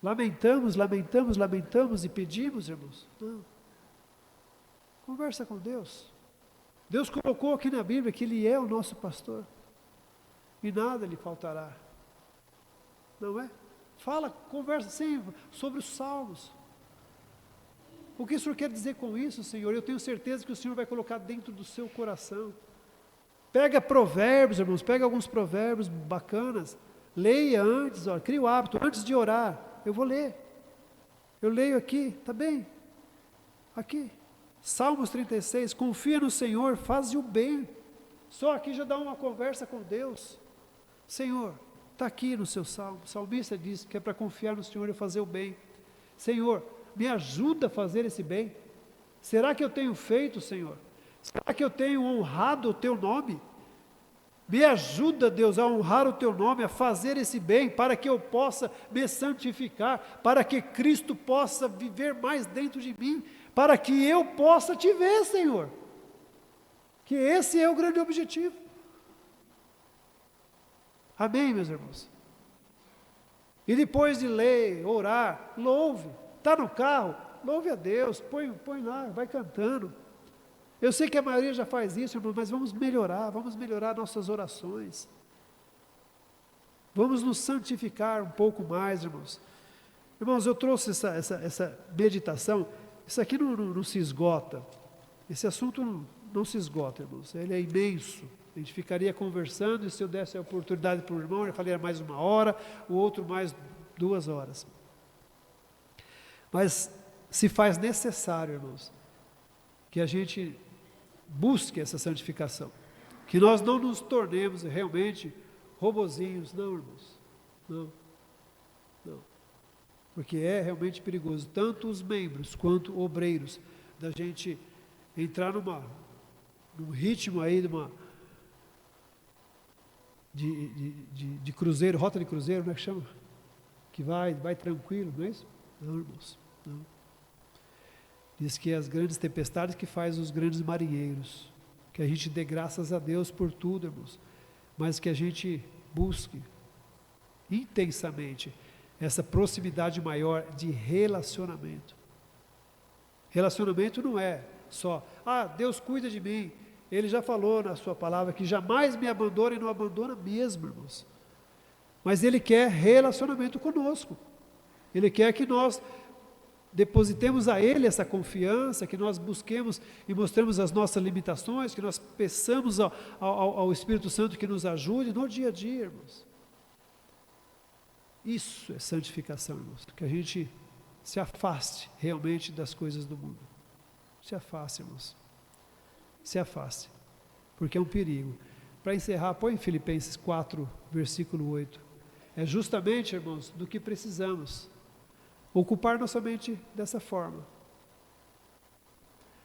Lamentamos e pedimos, irmãos. Não. Conversa com Deus. Deus colocou aqui na Bíblia que Ele é o nosso pastor. E nada lhe faltará. Não é? Conversa sim sobre os salmos. O que o Senhor quer dizer com isso, Senhor? Eu tenho certeza que o Senhor vai colocar dentro do seu coração. Pega provérbios, irmãos, pega alguns provérbios bacanas, leia antes, cria o hábito, antes de orar, eu vou ler. Eu leio aqui, tá bem? Aqui, Salmos 36, confia no Senhor, faz o bem. Só aqui já dá uma conversa com Deus. Senhor, está aqui no seu salmo, o salmista diz que é para confiar no Senhor e fazer o bem. Senhor, me ajuda a fazer esse bem. Será que eu tenho feito, Senhor? Será que eu tenho honrado o Teu nome? Me ajuda, Deus, a honrar o Teu nome, a fazer esse bem, para que eu possa me santificar, para que Cristo possa viver mais dentro de mim, para que eu possa Te ver, Senhor. Que esse é o grande objetivo. Amém, meus irmãos? E depois de ler, orar, louve. Está no carro, louve a Deus, põe lá, vai cantando. Eu sei que a maioria já faz isso, irmão, mas vamos melhorar nossas orações. Vamos nos santificar um pouco mais, irmãos. Irmãos, eu trouxe essa meditação, isso aqui não se esgota, esse assunto não se esgota, irmãos, ele é imenso. A gente ficaria conversando, e se eu desse a oportunidade para o irmão, ele falaria mais 1 hora, o outro mais 2 horas. Mas se faz necessário, irmãos, que a gente busque essa santificação. Que nós não nos tornemos realmente robozinhos, não, irmãos. Não. Porque é realmente perigoso, tanto os membros quanto obreiros, da gente entrar num ritmo aí de cruzeiro, rota de cruzeiro, como é que chama? Que vai tranquilo, não é isso? Não, irmãos, não. Diz que é as grandes tempestades que faz os grandes marinheiros. Que a gente dê graças a Deus por tudo, irmãos. Mas que a gente busque intensamente essa proximidade maior de relacionamento. Relacionamento não é só, Deus cuida de mim. Ele já falou na sua palavra que jamais me abandona e não abandona mesmo, irmãos. Mas Ele quer relacionamento conosco. Ele quer que nós depositemos a Ele essa confiança, que nós busquemos e mostremos as nossas limitações, que nós peçamos ao Espírito Santo que nos ajude no dia a dia, irmãos. Isso é santificação, irmãos, que a gente se afaste realmente das coisas do mundo. Se afaste, irmãos. Se afaste, porque é um perigo. Para encerrar, põe em Filipenses 4, versículo 8. É justamente, irmãos, do que precisamos. Ocupar nossa mente dessa forma.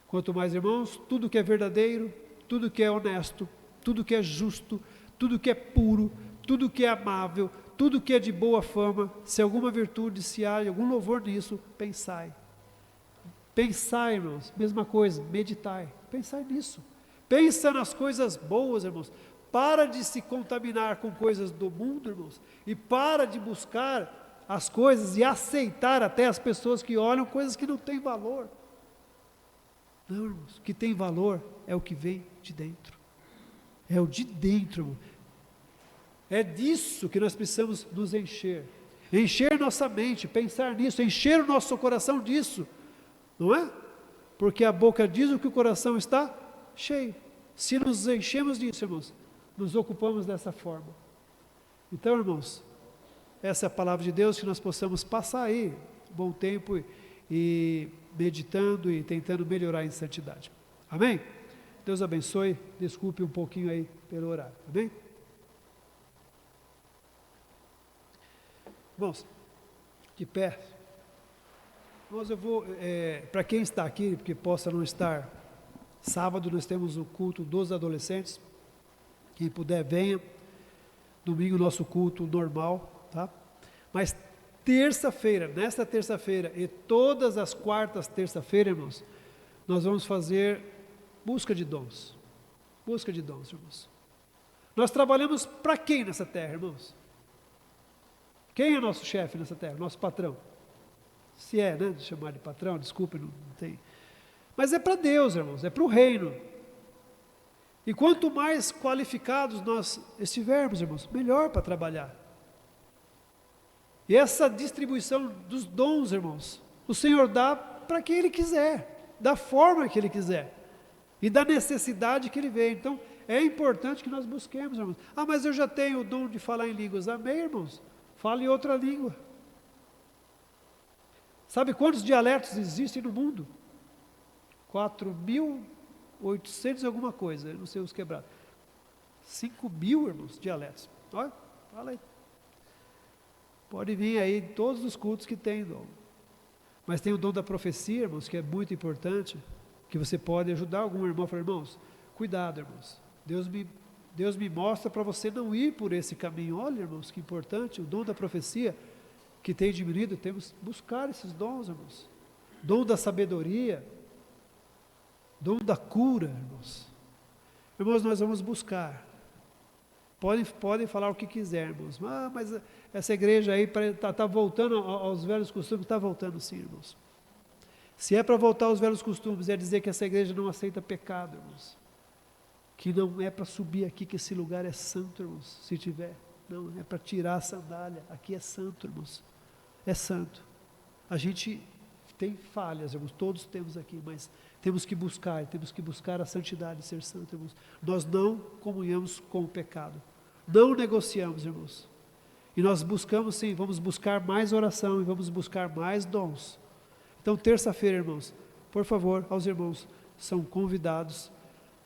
Quanto mais, irmãos, tudo que é verdadeiro, tudo que é honesto, tudo que é justo, tudo que é puro, tudo que é amável, tudo que é de boa fama, se alguma virtude, se há algum louvor nisso, pensai. Pensai, irmãos, mesma coisa, meditai, pensai nisso. Pensa nas coisas boas, irmãos. Para de se contaminar com coisas do mundo, irmãos, e para de buscar as coisas e aceitar até as pessoas que olham coisas que não têm valor. Não, irmãos, o que tem valor é o que vem de dentro. É o de dentro, irmão. É disso que nós precisamos nos encher. Encher nossa mente, pensar nisso, encher o nosso coração disso. Não é? Porque a boca diz o que o coração está cheio. Se nos enchemos disso, irmãos, nos ocupamos dessa forma. Então, irmãos, essa é a palavra de Deus, que nós possamos passar aí bom tempo e meditando e tentando melhorar em santidade. Amém? Deus abençoe, desculpe um pouquinho aí pelo horário. Amém? Irmãos, de pé. Irmãos, eu vou, para quem está aqui, porque possa não estar, sábado nós temos o culto dos adolescentes. Quem puder, venha. Domingo, nosso culto normal. Tá? Mas terça-feira, nesta terça-feira e todas as quartas terça-feira, irmãos, nós vamos fazer busca de dons. Busca de dons, irmãos. Nós trabalhamos para quem nessa terra, irmãos? Quem é nosso chefe nessa terra? Nosso patrão? Se é, né? De chamar de patrão, desculpe, não tem. Mas é para Deus, irmãos, é para o reino. E quanto mais qualificados nós estivermos, irmãos, melhor para trabalhar. E essa distribuição dos dons, irmãos, o Senhor dá para quem Ele quiser, da forma que Ele quiser, e da necessidade que Ele vê. Então, é importante que nós busquemos, irmãos. Ah, mas eu já tenho o dom de falar em línguas. Amém, irmãos? Fale outra língua. Sabe quantos dialetos existem no mundo? 4.800 alguma coisa, eu não sei os quebrados. 5.000, irmãos, dialetos. Olha, fala aí. Pode vir aí todos os cultos que tem dom. Mas tem o dom da profecia, irmãos, que é muito importante, que você pode ajudar algum irmão a falar, irmãos, cuidado, irmãos. Deus me mostra para você não ir por esse caminho. Olha, irmãos, que importante, o dom da profecia, que tem diminuído, temos que buscar esses dons, irmãos. Dom da sabedoria, dom da cura, irmãos. Irmãos, nós vamos buscar. Podem falar o que quiser, irmãos. Ah, mas essa igreja aí está voltando aos velhos costumes. Está voltando sim, irmãos. Se é para voltar aos velhos costumes, é dizer que essa igreja não aceita pecado, irmãos. Que não é para subir aqui, que esse lugar é santo, irmãos. Se tiver, não, é para tirar a sandália. Aqui é santo, irmãos. É santo. A gente tem falhas, irmãos. Todos temos aqui, mas temos que buscar a santidade, ser santo, irmãos. Nós não comunhamos com o pecado. Não negociamos, irmãos. E nós buscamos sim, vamos buscar mais oração e vamos buscar mais dons. Então, terça-feira, irmãos, por favor, aos irmãos, são convidados,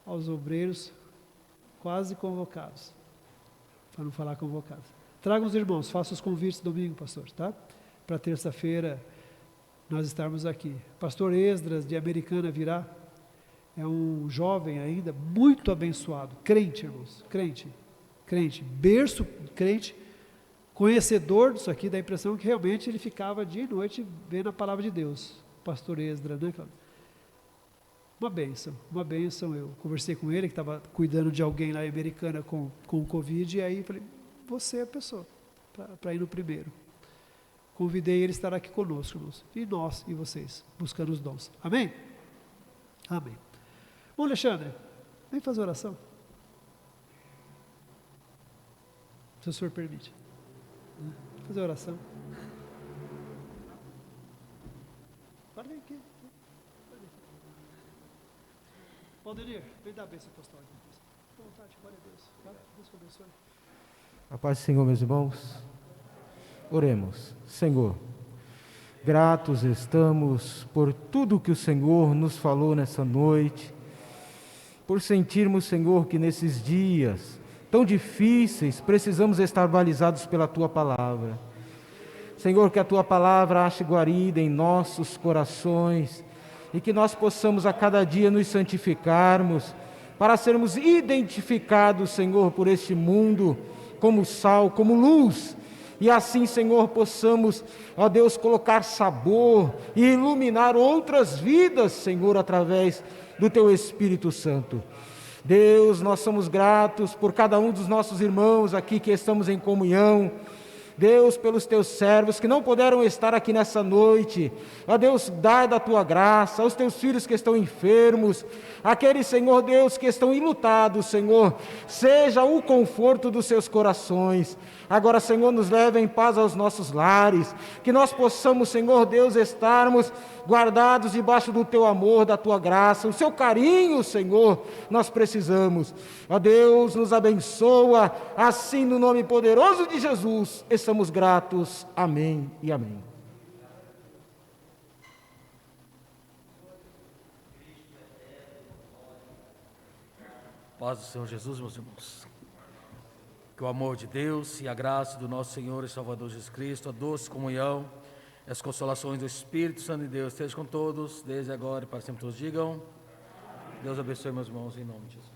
aos obreiros, quase convocados. Para não falar convocados. Tragam os irmãos, façam os convites domingo, pastor, tá? Para terça-feira nós estarmos aqui. Pastor Esdras, de Americana, virá. É um jovem ainda, muito abençoado. Crente, irmãos, crente. Berço crente, conhecedor disso aqui, dá a impressão que realmente ele ficava dia e noite vendo a palavra de Deus. Pastor Esdras, né? Uma bênção. Eu conversei com ele, que estava cuidando de alguém lá em Americana com o Covid, e aí falei, você é a pessoa para ir no primeiro. Convidei ele a estar aqui conosco, irmãos. E nós e vocês, buscando os dons. Amém? Amém. Bom, Alexandre, vem fazer oração. Se o senhor permite. Fazer oração. Pode vir aqui. Valdenir, vem dar a bênção apostólica. Com vontade, glória a Deus. Vai, Deus te abençoe. A paz do Senhor, meus irmãos. Oremos. Senhor, gratos estamos por tudo que o Senhor nos falou nessa noite, por sentirmos, Senhor, que nesses dias tão difíceis precisamos estar balizados pela Tua Palavra. Senhor, que a Tua Palavra ache guarida em nossos corações e que nós possamos a cada dia nos santificarmos para sermos identificados, Senhor, por este mundo como sal, como luz. E assim, Senhor, possamos, ó Deus, colocar sabor e iluminar outras vidas, Senhor, através do Teu Espírito Santo. Deus, nós somos gratos por cada um dos nossos irmãos aqui que estamos em comunhão. Deus, pelos Teus servos que não puderam estar aqui nessa noite. Ó Deus, dai da Tua graça aos Teus filhos que estão enfermos, aqueles, Senhor Deus, que estão enlutados, Senhor, seja o conforto dos seus corações. Agora, Senhor, nos leve em paz aos nossos lares, que nós possamos, Senhor Deus, estarmos guardados debaixo do Teu amor, da Tua graça, o Seu carinho, Senhor, nós precisamos. Ó Deus, nos abençoa, assim no nome poderoso de Jesus, estamos gratos. Amém e amém. Paz do Senhor Jesus, meus irmãos. Que o amor de Deus e a graça do nosso Senhor e Salvador Jesus Cristo, a doce comunhão e as consolações do Espírito Santo de Deus estejam com todos, desde agora e para sempre todos digam. Deus abençoe, meus irmãos, em nome de Jesus.